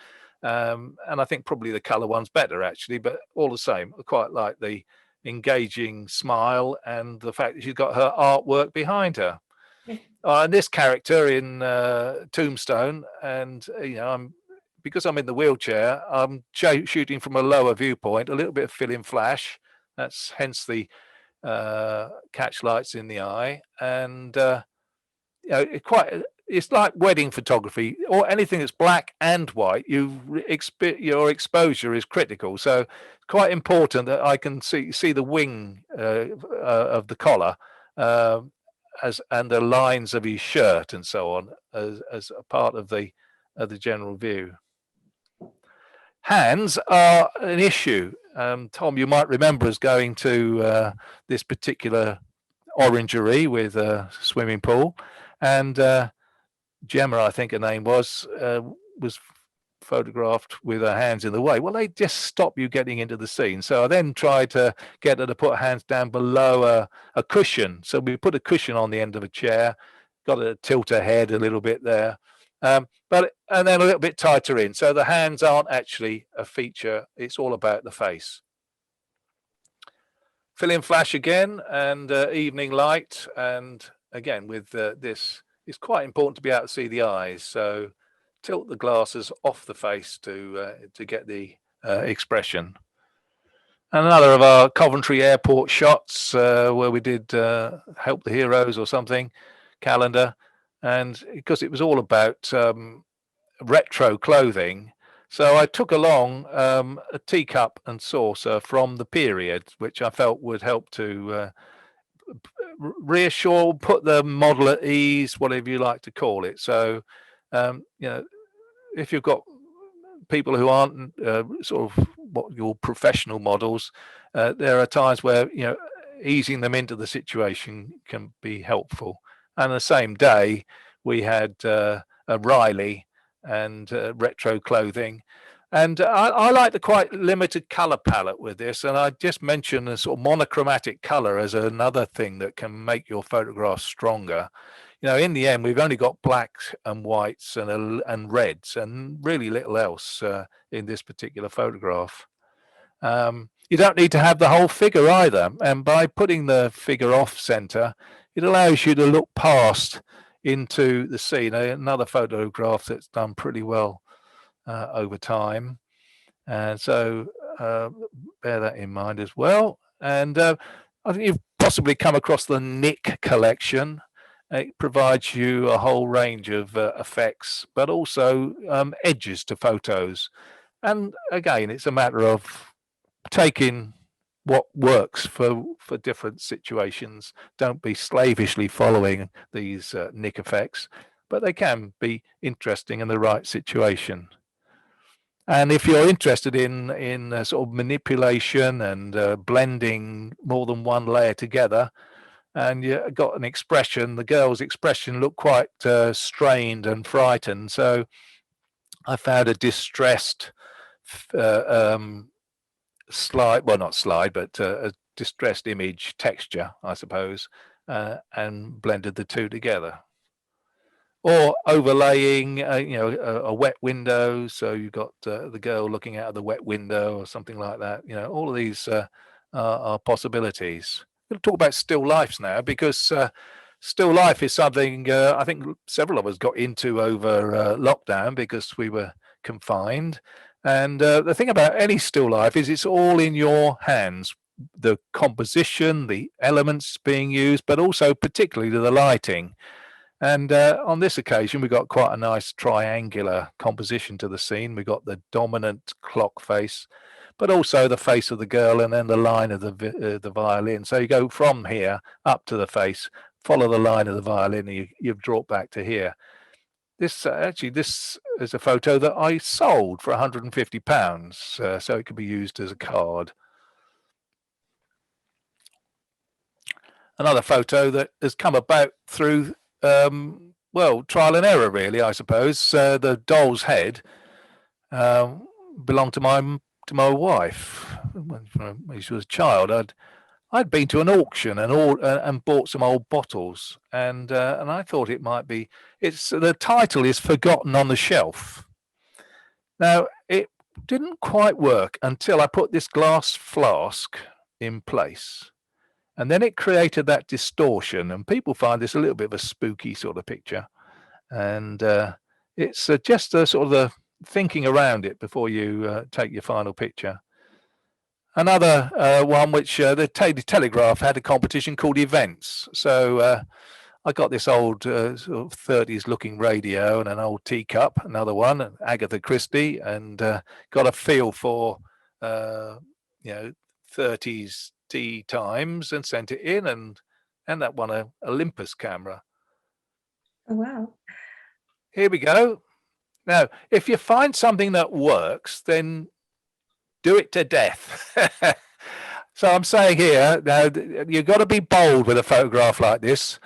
And I think probably the color one's better actually, but all the same, I quite like the engaging smile and the fact that she's got her artwork behind her. And this character in Tombstone, and you know, because I'm in the wheelchair, I'm shooting from a lower viewpoint, a little bit of fill-in flash. That's hence the catch lights in the eye, and you know, it's like wedding photography or anything that's black and white. Your exposure is critical, so it's quite important that I can see the wing of the collar. And the lines of his shirt and so on as a part of the general view. Hands are an issue. Tom, you might remember us going to this particular orangery with a swimming pool, and Gemma, I think her name was photographed with her hands in the way. Well, they just stop you getting into the scene. So I then tried to get her to put her hands down below a cushion. So we put a cushion on the end of a chair, got her to tilt her head a little bit there, and then a little bit tighter in. So the hands aren't actually a feature. It's all about the face. Fill in flash again and evening light. And again, with this, it's quite important to be able to see the eyes. So tilt the glasses off the face to get the expression. And another of our Coventry Airport shots where we did Help the Heroes or something, calendar, and because it was all about retro clothing, so I took along a teacup and saucer from the period, which I felt would help to reassure, put the model at ease, whatever you like to call it. So you know, if you've got people who aren't sort of what your professional models, there are times where, you know, easing them into the situation can be helpful. And the same day we had a Riley and retro clothing, and I like the quite limited color palette with this, and I just mentioned a sort of monochromatic color as another thing that can make your photograph stronger. You know, in the end, we've only got blacks and whites and reds, and really little else in this particular photograph. You don't need to have the whole figure either, and by putting the figure off center, it allows you to look past into the scene. Another photograph that's done pretty well over time, and so bear that in mind as well. And I think you've possibly come across the Nick collection. It provides you a whole range of effects, but also edges to photos. And again, it's a matter of taking what works for different situations. Don't be slavishly following these Nick effects, but they can be interesting in the right situation. And if you're interested in sort of manipulation and blending more than one layer together, and you got an expression, the girl's expression looked quite strained and frightened. So I found a distressed slide, well, not slide, but a distressed image texture, I suppose, and blended the two together. Or overlaying, you know, a wet window. So you've got the girl looking out of the wet window or something like that. You know, all of these are possibilities. We'll talk about still lifes now, because still life is something I think several of us got into over lockdown because we were confined. And the thing about any still life is it's all in your hands. The composition, the elements being used, but also particularly the lighting. And on this occasion, we got quite a nice triangular composition to the scene. We got the dominant clock face, but also the face of the girl, and then the line of the violin. So you go from here up to the face, follow the line of the violin, and you've brought back to here. This actually, this is a photo that I sold for £150, so it could be used as a card. another photo that has come about through, well, trial and error, really, I suppose. The doll's head belonged to my wife when she was a child. I'd been to an auction and bought some old bottles, and I thought it might be. The title is "Forgotten on the Shelf." Now it didn't quite work until I put this glass flask in place, and then it created that distortion. And people find this a little bit of a spooky sort of picture, and it's just a sort of the thinking around it before you take your final picture. Another one which the Daily Telegraph had a competition called Events. So I got this old sort of 30s looking radio and an old teacup, another one, Agatha Christie, and got a feel for, 30s tea times and sent it in, and that won a Olympus camera.
Oh, wow.
Here we go. Now, if you find something that works, then do it to death. So I'm saying here, now you've got to be bold with a photograph like this.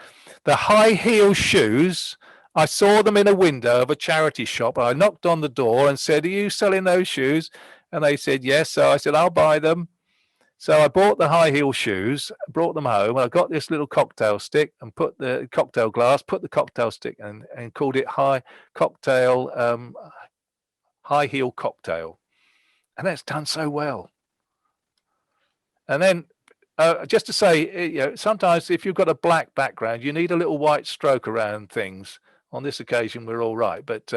The high heel shoes, I saw them in a window of a charity shop. I knocked on the door and said, "Are you selling those shoes?" And they said, "Yes." So I said, "I'll buy them." So I bought the high heel shoes, brought them home. I got this little cocktail stick and put the cocktail glass, put the cocktail stick and called it high heel cocktail. And that's done so well. And then just to say, sometimes if you've got a black background, you need a little white stroke around things. On this occasion, we're all right, but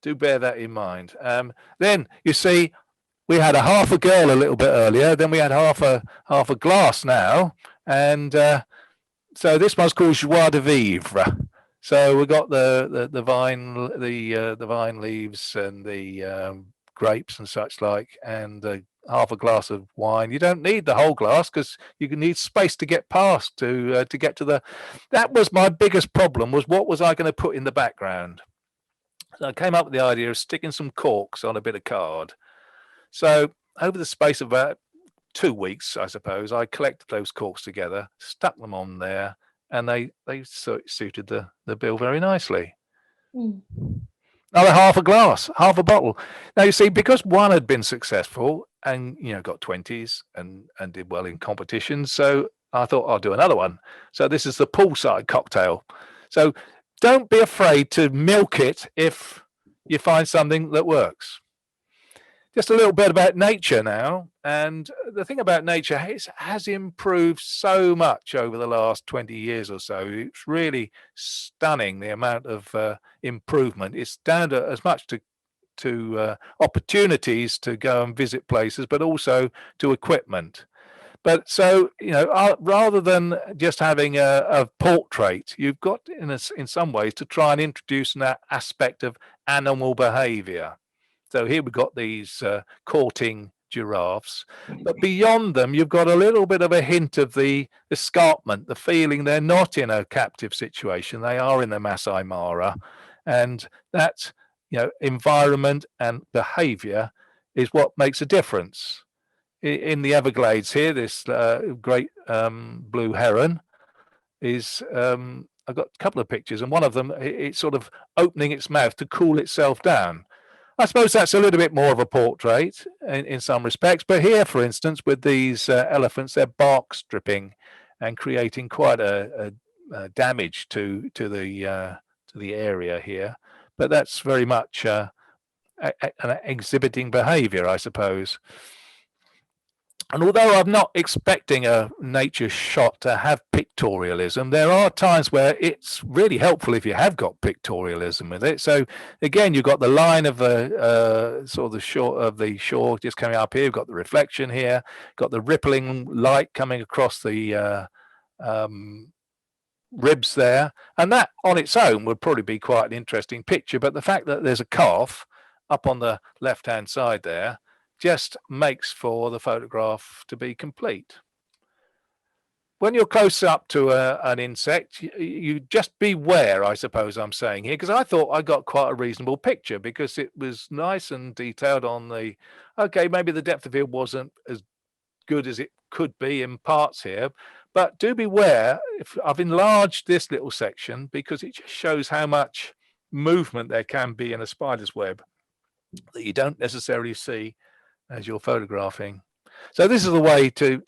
do bear that in mind. Then you see, we had a half a girl a little bit earlier. Then we had half a glass now, and so this one's called Joie de Vivre. So we got the vine leaves and the grapes and such like, and half a glass of wine. You don't need the whole glass because you can need space to get past to get to the. That was my biggest problem, was what was I going to put in the background. So I came up with the idea of sticking some corks on a bit of card. So over the space of about 2 weeks, I suppose, I collected those corks together, stuck them on there, and they suited the bill very nicely.
Mm.
Another half a glass, half a bottle. Now you see, because one had been successful and got 20s and did well in competitions, so I thought I'll do another one. So this is the poolside cocktail. So don't be afraid to milk it if you find something that works. Just a little bit about nature now. And the thing about nature has improved so much over the last 20 years or so. It's really stunning, the amount of improvement. It's down to as much to opportunities to go and visit places, but also to equipment. But so, rather than just having a portrait, you've got in some ways to try and introduce that aspect of animal behavior. So here we've got these courting giraffes, but beyond them, you've got a little bit of a hint of the escarpment, the feeling they're not in a captive situation. They are in the Masai Mara, and that, environment and behavior is what makes a difference. In the Everglades here, this great blue heron is, I've got a couple of pictures, and one of them, it's sort of opening its mouth to cool itself down. I suppose that's a little bit more of a portrait in some respects, but here, for instance, with these elephants, they're bark stripping and creating quite a damage to the area here. But that's very much an exhibiting behaviour, I suppose. And although I'm not expecting a nature shot to have pictorialism, there are times where it's really helpful if you have got pictorialism with it. So again, you've got the line of sort of the shore just coming up here. You've got the reflection here, got the rippling light coming across the ribs there, and that on its own would probably be quite an interesting picture. But the fact that there's a calf up on the left-hand side there just makes for the photograph to be complete. When you're close up to an insect, you just beware, I suppose I'm saying here, because I thought I got quite a reasonable picture because it was nice and detailed on maybe the depth of field wasn't as good as it could be in parts here, But do beware, if I've enlarged this little section because it just shows how much movement there can be in a spider's web that you don't necessarily see as you're photographing. So this is the way to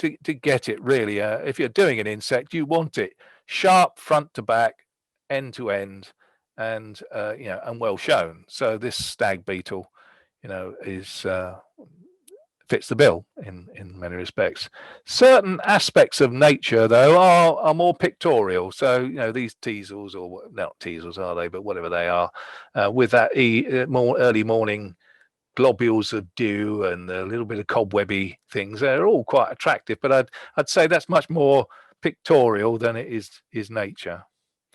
get it really. If you're doing an insect, you want it sharp front to back, end to end, and and well shown. So this stag beetle, is fits the bill in many respects. Certain aspects of nature, though, are more pictorial. So these teasels, or not teasels, are they? But whatever they are, with that more early morning globules of dew and a little bit of cobwebby things, they're all quite attractive. But I'd say that's much more pictorial than it is nature.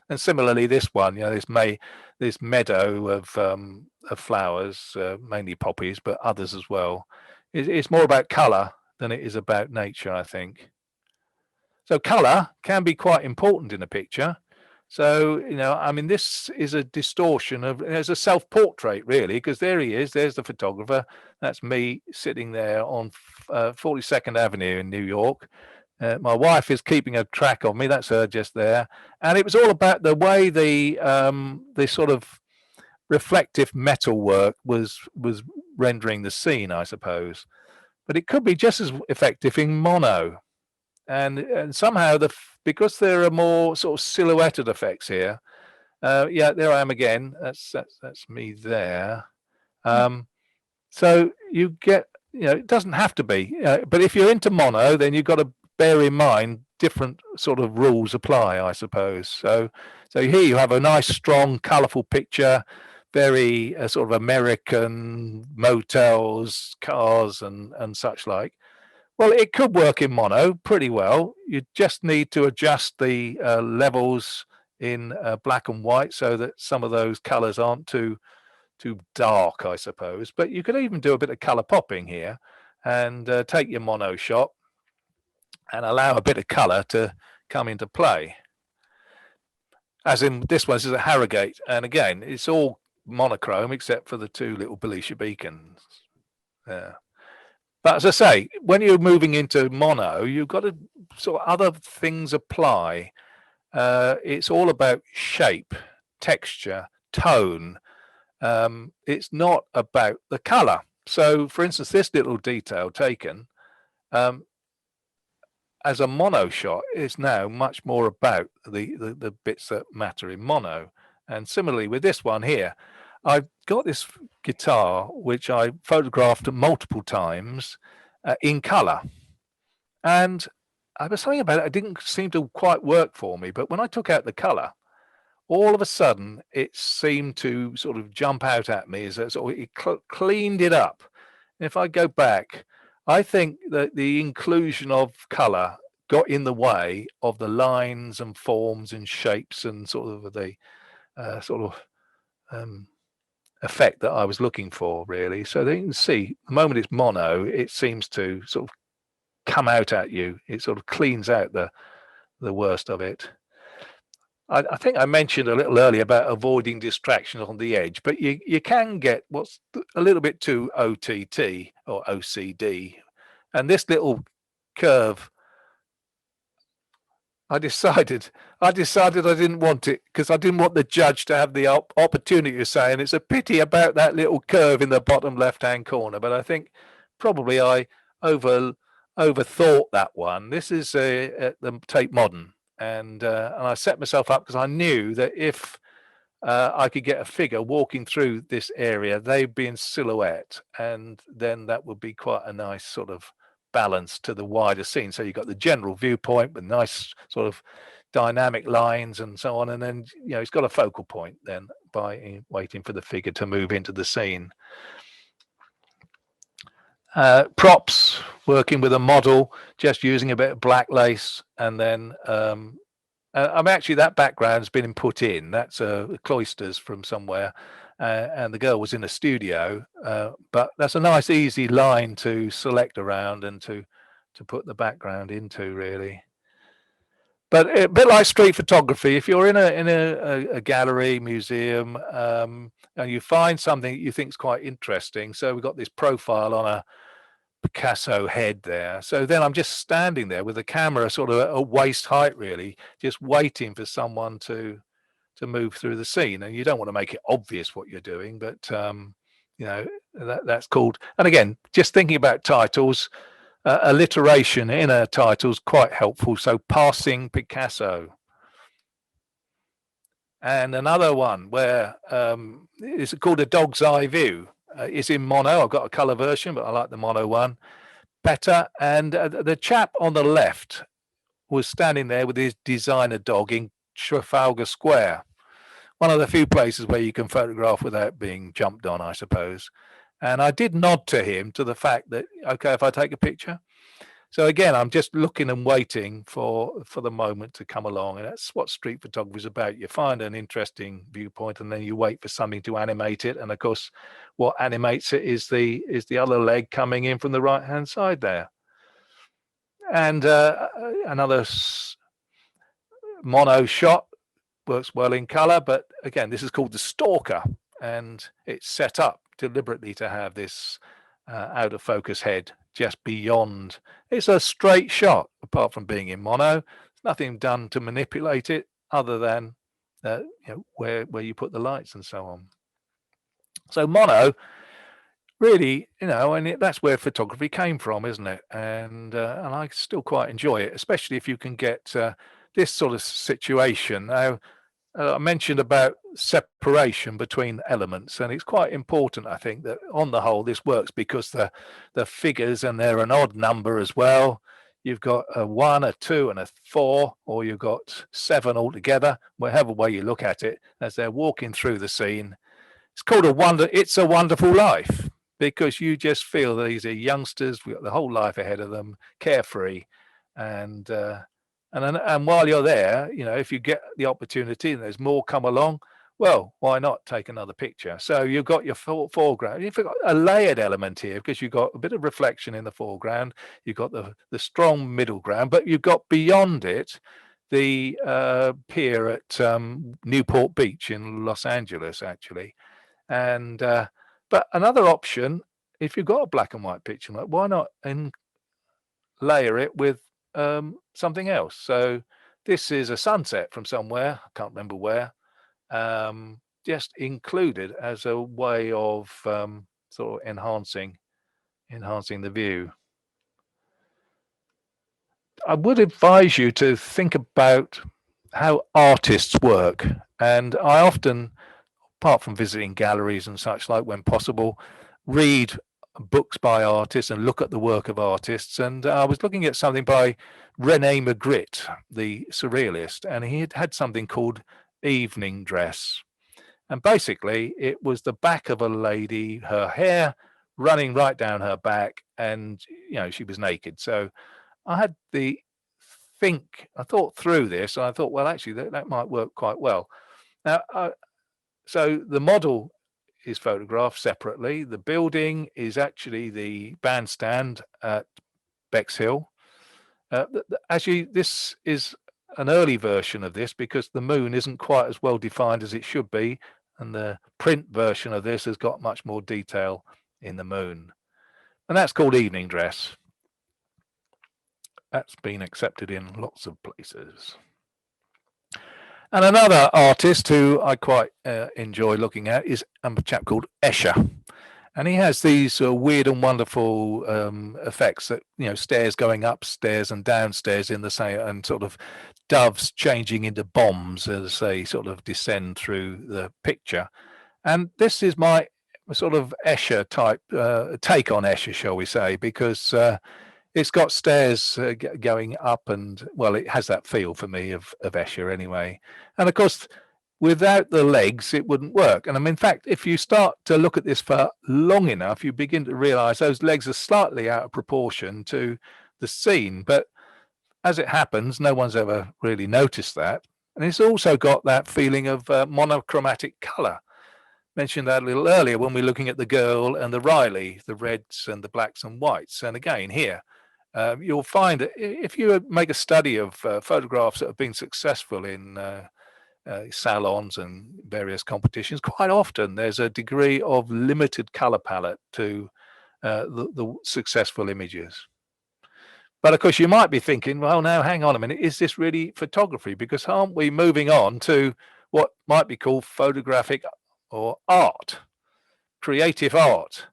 And similarly, this one, this meadow of flowers, mainly poppies, but others as well. It's more about colour than it is about nature, I think. So colour can be quite important in a picture. So, this is a distortion it's a self-portrait really, because there he is, there's the photographer. That's me sitting there on 42nd Avenue in New York. My wife is keeping a track of me. That's her just there. And it was all about the way the sort of reflective metal work was rendering the scene, I suppose. But it could be just as effective in mono. And somehow because there are more sort of silhouetted effects here. There I am again. That's me there. So you get, it doesn't have to be, but if you're into mono, then you've got to bear in mind different sort of rules apply, I suppose. So here you have a nice, strong, colourful picture, very sort of American motels, cars, and such like. Well, it could work in mono pretty well. You just need to adjust the levels in black and white so that some of those colours aren't too dark, I suppose. But you could even do a bit of colour popping here and take your mono shot and allow a bit of colour to come into play. As in this one, this is a Harrogate, and again, it's all monochrome except for the two little Belisha beacons. But as I say, when you're moving into mono, you've got to sort of other things apply. It's all about shape, texture, tone. It's not about the color. So, for instance, this little detail taken as a mono shot is now much more about the bits that matter in mono. And similarly with this one here, I've got this guitar which I photographed multiple times in color, and I was something about it. It didn't seem to quite work for me, but when I took out the color, all of a sudden it seemed to sort of jump out at me as sort of it cleaned it up. And if I go back, I think that the inclusion of color got in the way of the lines and forms and shapes and sort of the effect that I was looking for, really. So you can see the moment it's mono, it seems to sort of come out at you. It sort of cleans out the worst of it. I think I mentioned a little earlier about avoiding distractions on the edge, but you can get what's a little bit too OTT or OCD. And this little curve, I decided I didn't want it because I didn't want the judge to have the opportunity of saying it's a pity about that little curve in the bottom left-hand corner. But I think probably I overthought that one. This is the Tate Modern, and I set myself up because I knew that if I could get a figure walking through this area, they'd be in silhouette, and then that would be quite a nice sort of balance to the wider scene. So you've got the general viewpoint with nice sort of dynamic lines and so on, and then it's got a focal point then by waiting for the figure to move into the scene. Props, working with a model, just using a bit of black lace, and then actually that background's been put in. That's cloisters from somewhere, and the girl was in a studio, but that's a nice easy line to select around and to put the background into, really. But a bit like street photography, if you're in a gallery, museum, and you find something that you think is quite interesting, so we've got this profile on a Picasso head there. So then I'm just standing there with the camera sort of at waist height, really, just waiting for someone to move through the scene. And you don't want to make it obvious what you're doing, but you know, that's called. And again, just thinking about titles, alliteration in a title is quite helpful. So passing Picasso. And another one where it's called a dog's eye view. It's in mono. I've got a color version, but I like the mono one better. And the chap on the left was standing there with his designer dog in Trafalgar Square, one of the few places where you can photograph without being jumped on, I suppose. And I did nod to him to the fact that, okay, if I take a picture. So again, I'm just looking and waiting for the moment to come along. And that's what street photography is about. You find an interesting viewpoint and then you wait for something to animate it. And of course, what animates it is the other leg coming in from the right-hand side there. And another mono shot works well in color, but again, this is called the stalker, and it's set up deliberately to have this out of focus head just beyond. It's a straight shot, apart from being in mono. There's nothing done to manipulate it other than you know, where you put the lights and so on. So mono, really, you know, and that's where photography came from, isn't it? And I still quite enjoy it, especially if you can get this sort of situation. Now, I mentioned about separation between elements, and it's quite important, I think, that on the whole this works because the figures, and they're an odd number as well. You've got a 1, a 2, and a 4, or you've got 7 altogether, whatever way you look at it, as they're walking through the scene. It's called It's a Wonderful Life, because you just feel that these are youngsters, we've got the whole life ahead of them, carefree, and while you're there, you know, if you get the opportunity and there's more come along, well, why not take another picture? So you've got your foreground. You've got a layered element here because you've got a bit of reflection in the foreground. You've got the strong middle ground, but you've got beyond it the pier at Newport Beach in Los Angeles, actually. And but another option, if you've got a black and white picture, why not layer it with something else? So this is a sunset from somewhere, I can't remember where, just included as a way of sort of enhancing the view. I would advise you to think about how artists work, and I often, apart from visiting galleries and such like when possible, read books by artists and look at the work of artists. And I was looking at something by Rene Magritte, the surrealist, and he had something called Evening Dress. And basically it was the back of a lady, her hair running right down her back, and you know, she was naked. So I had I thought through this, and I thought, well, actually that might work quite well. Now, so the model is photographed separately. The building is actually the bandstand at Bexhill. Actually, this is an early version of this because the moon isn't quite as well defined as it should be, and the print version of this has got much more detail in the moon. And that's called Evening Dress. That's been accepted in lots of places. And another artist who I quite enjoy looking at is a chap called Escher. And he has these weird and wonderful effects that, you know, stairs going upstairs and downstairs in the same, and sort of doves changing into bombs as they sort of descend through the picture. And this is my sort of Escher type take on Escher, shall we say, because it's got stairs going up, and well, it has that feel for me of Escher anyway. And of course, without the legs, it wouldn't work. And I mean, in fact, if you start to look at this for long enough, you begin to realize those legs are slightly out of proportion to the scene. But as it happens, no one's ever really noticed that. And it's also got that feeling of monochromatic color. Mentioned that a little earlier when we were looking at the girl and the Riley, the reds and the blacks and whites. And again, here, you'll find that if you make a study of photographs that have been successful in salons and various competitions, quite often there's a degree of limited color palette to the successful images. But of course, you might be thinking, well, now hang on a minute, is this really photography? Because aren't we moving on to what might be called photographic or art, creative art?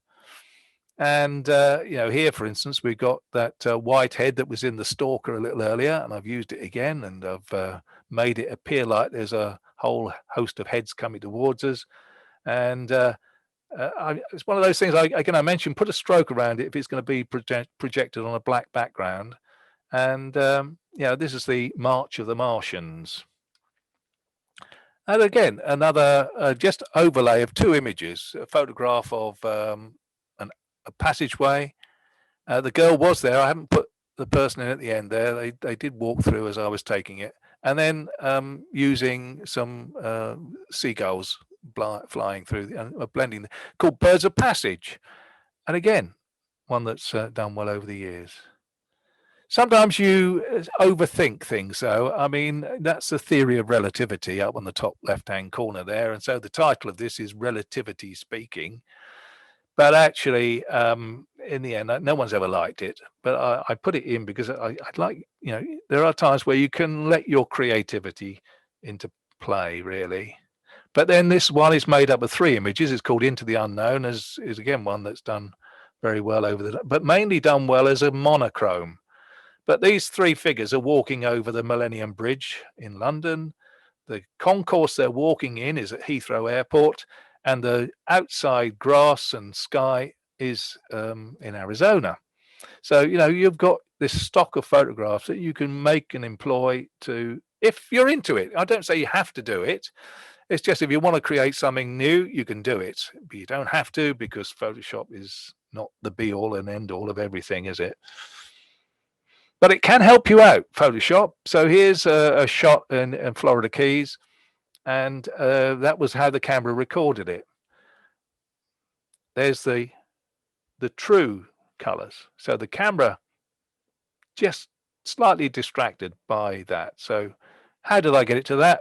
And you know, here, for instance, we've got that white head that was in the stalker a little earlier, and I've used it again, and I've made it appear like there's a whole host of heads coming towards us. And it's one of those things, again, I mentioned, put a stroke around it if it's going to be projected on a black background. And you know, this is the March of the Martians. And again, another just overlay of two images, a photograph of a passageway. The girl was there. I haven't put the person in at the end there. They did walk through as I was taking it. And then using some seagulls flying through and blending, called Birds of Passage. And again, one that's done well over the years. Sometimes you overthink things, though. I mean, that's the theory of relativity up on the top left-hand corner there. And so the title of this is Relativity Speaking. But actually, in the end, no one's ever liked it. But I put it in because I'd like, you know, there are times where you can let your creativity into play, really. But then this one is made up of 3 images. It's called Into the Unknown, is again one that's done very well but mainly done well as a monochrome. But these 3 figures are walking over the Millennium Bridge in London. The concourse they're walking in is at Heathrow Airport, and the outside grass and sky is in Arizona. So, you know, you've got this stock of photographs that you can make and employ to, if you're into it. I don't say you have to do it. It's just if you want to create something new, you can do it. But you don't have to, because Photoshop is not the be all and end all of everything, is it? But it can help you out, Photoshop. So here's a shot in Florida Keys, and that was how the camera recorded it. There's the true colors. So the camera just slightly distracted by that. So how did I get it to that?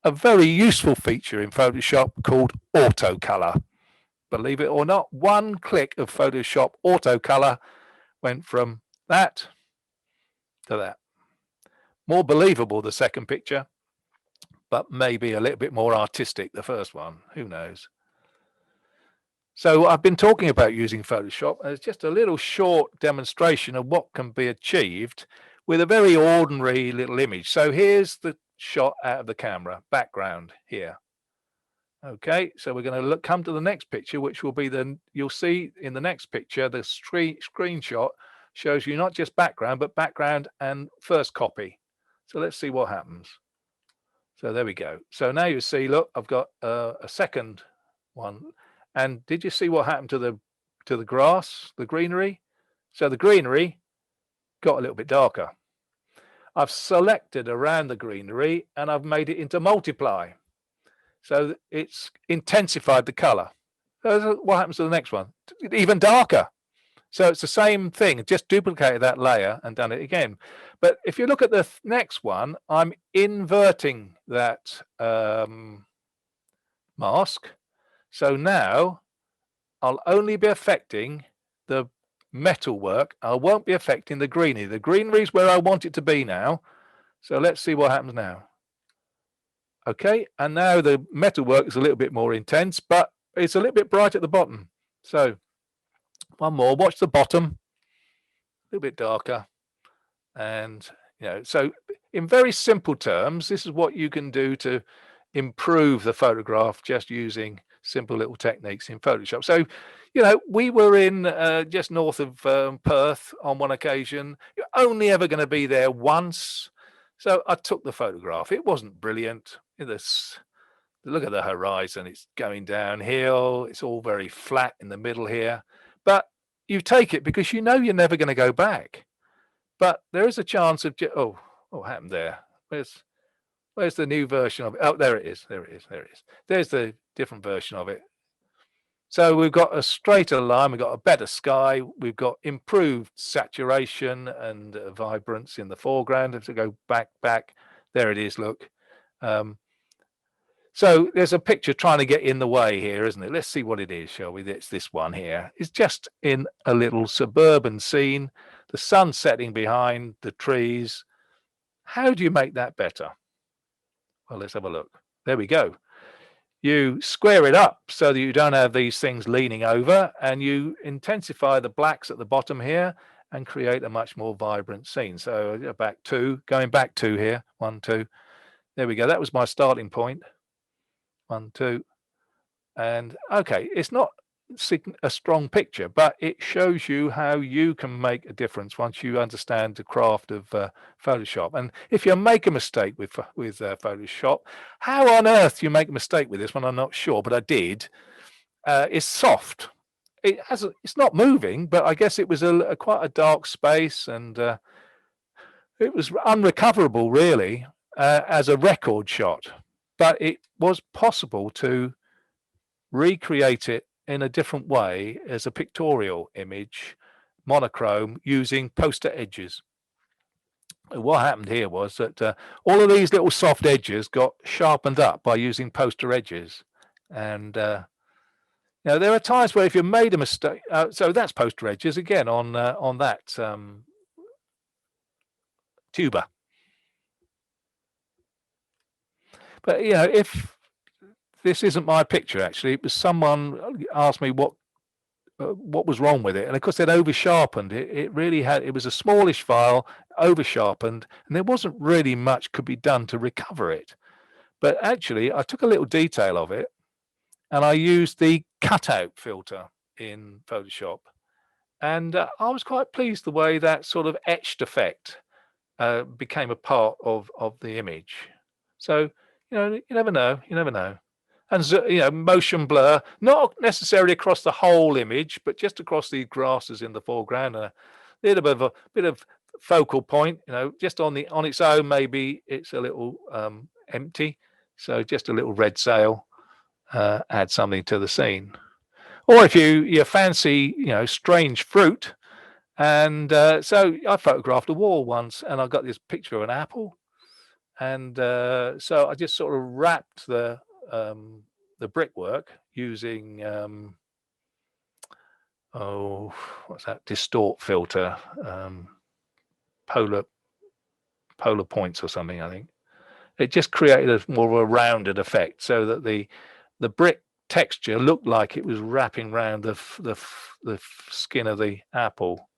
A very useful feature in Photoshop called auto color. Believe it or not, one click of Photoshop auto color went from that to that. More believable, the second picture, but maybe a little bit more artistic, the first one. Who knows? So I've been talking about using Photoshop, and it's just a little short demonstration of what can be achieved with a very ordinary little image. So here's the shot out of the camera, background here. Okay, so we're going to come to the next picture, which will be you'll see in the next picture, the screenshot shows you not just background, but background and first copy. So let's see what happens. So there we go. So now you see, look, I've got a second one. And did you see what happened to the grass, the greenery? So the greenery got a little bit darker. I've selected around the greenery and I've made it into multiply. So it's intensified the color. So what happens to the next one? Even darker. So it's the same thing, just duplicated that layer and done it again. But if you look at the next one, I'm inverting that mask. So now I'll only be affecting the metalwork. I won't be affecting the greenery. The greenery is where I want it to be now. So let's see what happens now. Okay, and now the metalwork is a little bit more intense, but it's a little bit bright at the bottom. So one more, watch the bottom, a little bit darker. And, you know, so in very simple terms, this is what you can do to improve the photograph just using simple little techniques in Photoshop. So, you know, we were in just north of Perth on one occasion. You're only ever going to be there once. So I took the photograph. It wasn't brilliant. Look at the horizon. It's going downhill. It's all very flat in the middle here. But you take it because you know you're never going to go back. But there is a chance of, what happened there? Where's the new version of it? Oh, there it is. There it is. There it is. There's the different version of it. So we've got a straighter line. We've got a better sky. We've got improved saturation and vibrance in the foreground. If we go back, there it is. Look. So there's a picture trying to get in the way here, isn't it? Let's see what it is, shall we? It's this one here. It's just in a little suburban scene, the sun setting behind the trees. How do you make that better? Well, let's have a look. There we go. You square it up so that you don't have these things leaning over, and you intensify the blacks at the bottom here and create a much more vibrant scene. So going back 2 here, 1, 2. There we go. That was my starting point. 1, 2. And okay, it's not a strong picture, but it shows you how you can make a difference once you understand the craft of Photoshop. And if you make a mistake with Photoshop, how on earth you make a mistake with this one, I'm not sure, but I did. It's soft. It's not moving, but I guess it was quite a dark space, and it was unrecoverable really as a record shot. But it was possible to recreate it in a different way as a pictorial image, monochrome, using poster edges. What happened here was that all of these little soft edges got sharpened up by using poster edges. And there are times where if you made a mistake, so that's poster edges again on that tuber. But if this isn't my picture, actually, it was someone asked me what was wrong with it, and of course they'd over sharpened it. It was a smallish file, over sharpened, and there wasn't really much could be done to recover it. But actually, I took a little detail of it, and I used the cutout filter in Photoshop, and I was quite pleased the way that sort of etched effect became a part of the image. So you never know. And motion blur, not necessarily across the whole image, but just across the grasses in the foreground, a little bit of focal point. Just on its own, maybe it's a little empty. So just a little red sail, add something to the scene. Or if you fancy strange fruit, and so I photographed a wall once, and I got this picture of an apple, and so I just sort of wrapped the brickwork using what's that, distort filter, polar points or something. I think it just created a more of a rounded effect, so that the brick texture looked like it was wrapping around the skin of the apple.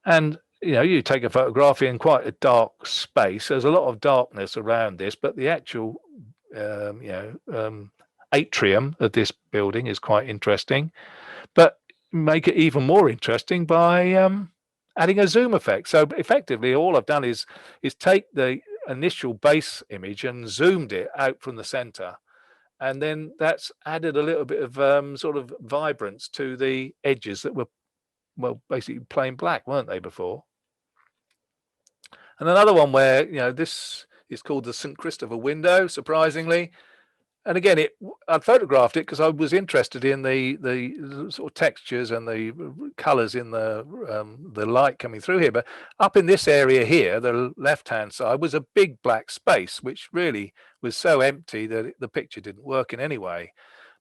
And you take a photograph in quite a dark space. There's a lot of darkness around this, but the actual atrium of this building is quite interesting. But make it even more interesting by adding a zoom effect. So effectively, all I've done is take the initial base image and zoomed it out from the center, and then that's added a little bit of sort of vibrance to the edges that were, well, basically plain black, weren't they, before? And another one where this is called the St. Christopher window, surprisingly. And again, I photographed it because I was interested in the sort of textures and the colors in the light coming through here. But up in this area here, the left-hand side, was a big black space, which really was so empty that the picture didn't work in any way.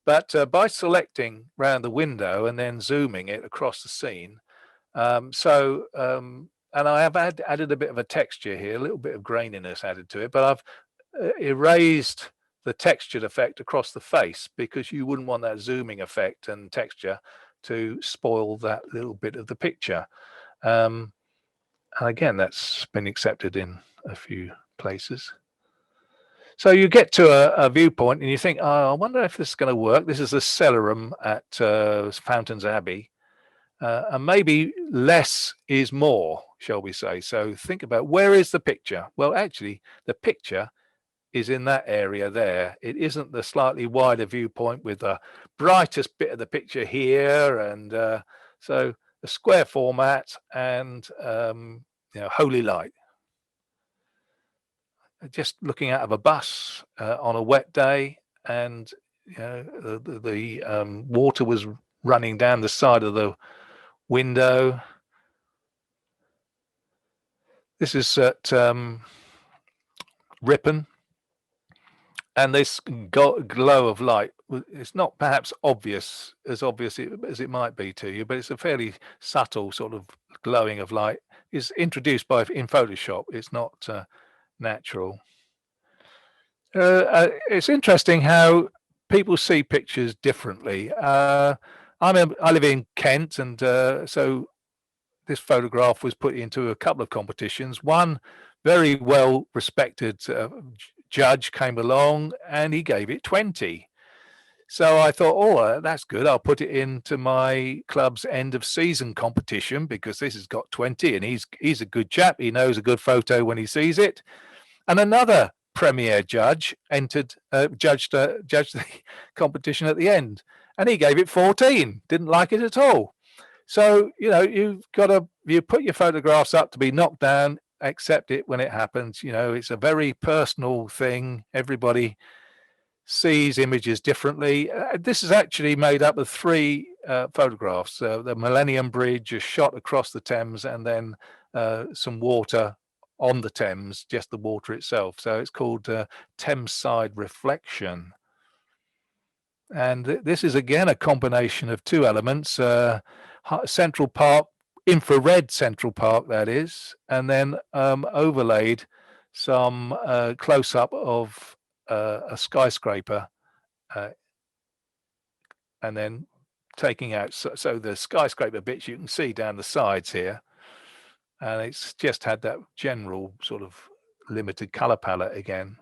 But by selecting around the window and then zooming it across the scene, and I have added a bit of a texture here, a little bit of graininess added to it, but I've erased the textured effect across the face, because you wouldn't want that zooming effect and texture to spoil that little bit of the picture. And again, that's been accepted in a few places. So you get to a viewpoint and you think, oh, I wonder if this is going to work. This is the cellarium at Fountains Abbey. And maybe less is more, shall we say. So think about, where is the picture? Well, actually, the picture is in that area there. It isn't the slightly wider viewpoint with the brightest bit of the picture here. And so a square format and holy light. Just looking out of a bus on a wet day, and the water was running down the side of the window. This is at Ripon, And this glow of light, it's not perhaps obvious as it might be to you, but it's a fairly subtle sort of glowing of light. Is introduced in Photoshop. It's not natural. It's interesting how people see pictures differently. I live in Kent, and so this photograph was put into a couple of competitions. One very well respected judge came along and he gave it 20. So I thought, oh, that's good. I'll put it into my club's end of season competition because this has got 20 and he's a good chap. He knows a good photo when he sees it. And another premier judge judged the competition at the end, and he gave it 14. Didn't like it at all. So, you put your photographs up to be knocked down, accept it when it happens. It's a very personal thing. Everybody sees images differently. This is actually made up of 3 photographs. The Millennium Bridge is shot across the Thames, and then some water on the Thames, just the water itself. So it's called Thames Side Reflection. And this is again a combination of 2 elements, Central Park, infrared Central Park, that is, and then overlaid some close-up of a skyscraper, and then taking out, so the skyscraper bits you can see down the sides here, and it's just had that general sort of limited color palette again.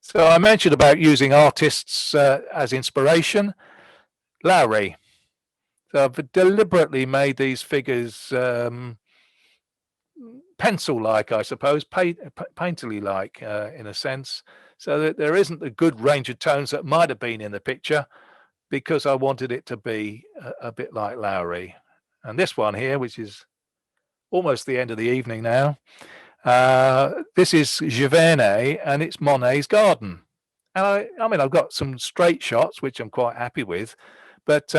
So I mentioned about using artists as inspiration. Lowry. So I've deliberately made these figures pencil-like, I suppose, painterly-like in a sense, so that there isn't the good range of tones that might have been in the picture, because I wanted it to be a bit like Lowry. And this one here, which is almost the end of the evening now, this is Giverny, and it's Monet's garden. And I mean, I've got some straight shots, which I'm quite happy with, but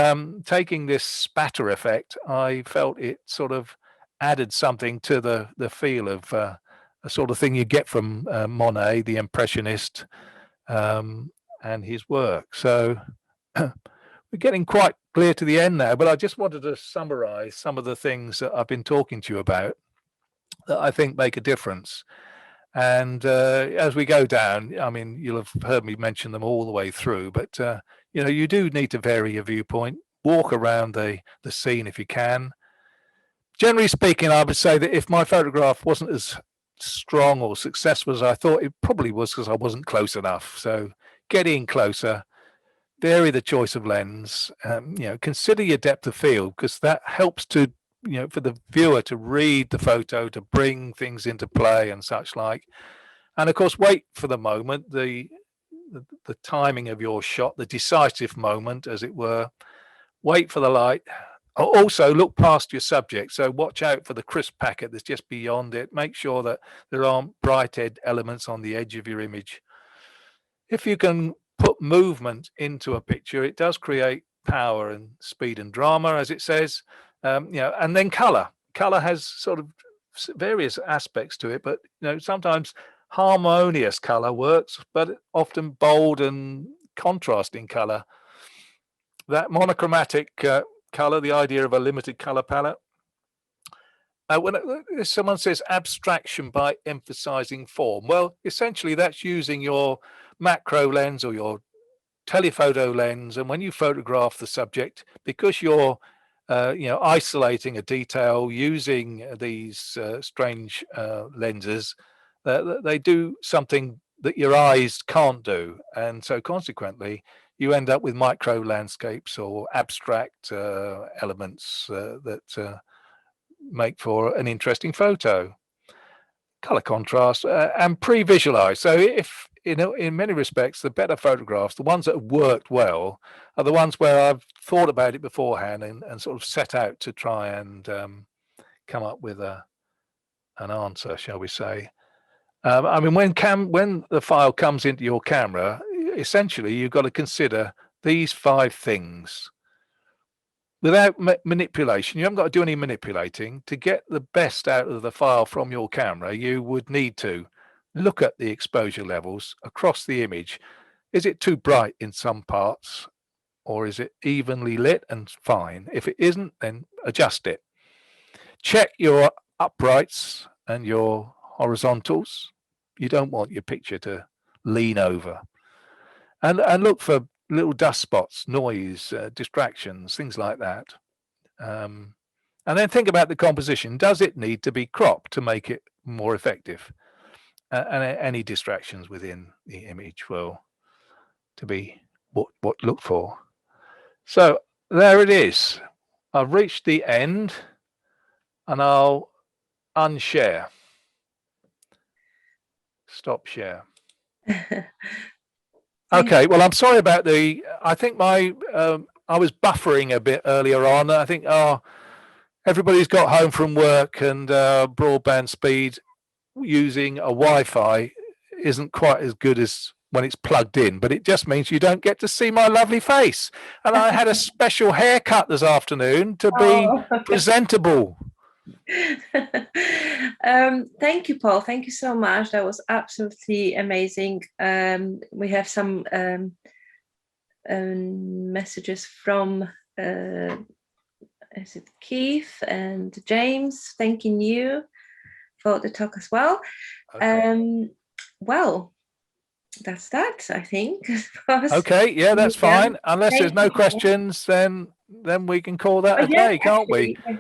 taking this spatter effect, I felt it sort of added something to the feel of a sort of thing you get from Monet, the Impressionist, and his work. So we're getting quite clear to the end now, but I just wanted to summarize some of the things that I've been talking to you about that I think make a difference. And as we go down, I mean, you'll have heard me mention them all the way through, but you do need to vary your viewpoint, walk around the scene if you can. Generally speaking, I would say that if my photograph wasn't as strong or successful as I thought, it probably was because I wasn't close enough. So get in closer, vary the choice of lens, consider your depth of field, because that helps to, for the viewer to read the photo, to bring things into play and such like. And of course, wait for the moment, the timing of your shot, the decisive moment, as it were. Wait for the light. Also, look past your subject. So watch out for the crisp packet that's just beyond it. Make sure that there aren't bright elements on the edge of your image. If you can put movement into a picture, it does create power and speed and drama, as it says. And then color. Color has sort of various aspects to it, but sometimes harmonious color works, but often bold and contrasting color. That monochromatic color, the idea of a limited color palette. When someone says abstraction by emphasizing form, well, essentially that's using your macro lens or your telephoto lens, and when you photograph the subject, because you're isolating a detail using these strange lenses, they do something that your eyes can't do, and so consequently you end up with micro landscapes or abstract elements that make for an interesting photo. Color contrast and pre-visualize. So if in many respects, the better photographs, the ones that have worked well, are the ones where I've thought about it beforehand and sort of set out to try and come up with an answer, shall we say. I mean, when the file comes into your camera, essentially you've got to consider these 5 things. Without manipulation, you haven't got to do any manipulating. To get the best out of the file from your camera, you would need to look at the exposure levels across the image. Is it too bright in some parts, or is it evenly lit and fine? If it isn't, then adjust it. Check your uprights and your horizontals. You don't want your picture to lean over. And look for little dust spots, noise, distractions, things like that. And then think about the composition. Does it need to be cropped to make it more effective? And any distractions within the image will to be what looked for. So there it is. I've reached the end, and I'll unshare. Stop share. Okay, well, I'm sorry about I think I was buffering a bit earlier on. I think everybody's got home from work, and broadband speed using a Wi-Fi isn't quite as good as when it's plugged in, but it just means you don't get to see my lovely face. And I had a special haircut this afternoon to be presentable.
Thank you, Paul. Thank you so much. That was absolutely amazing. We have some messages from is it Keith and James thanking you for the talk as well.
Okay.
Well, that's that, I think.
Okay, yeah, that's fine. Unless there's no
Thank you.
questions, then we can call that a day, can't we?
Yes.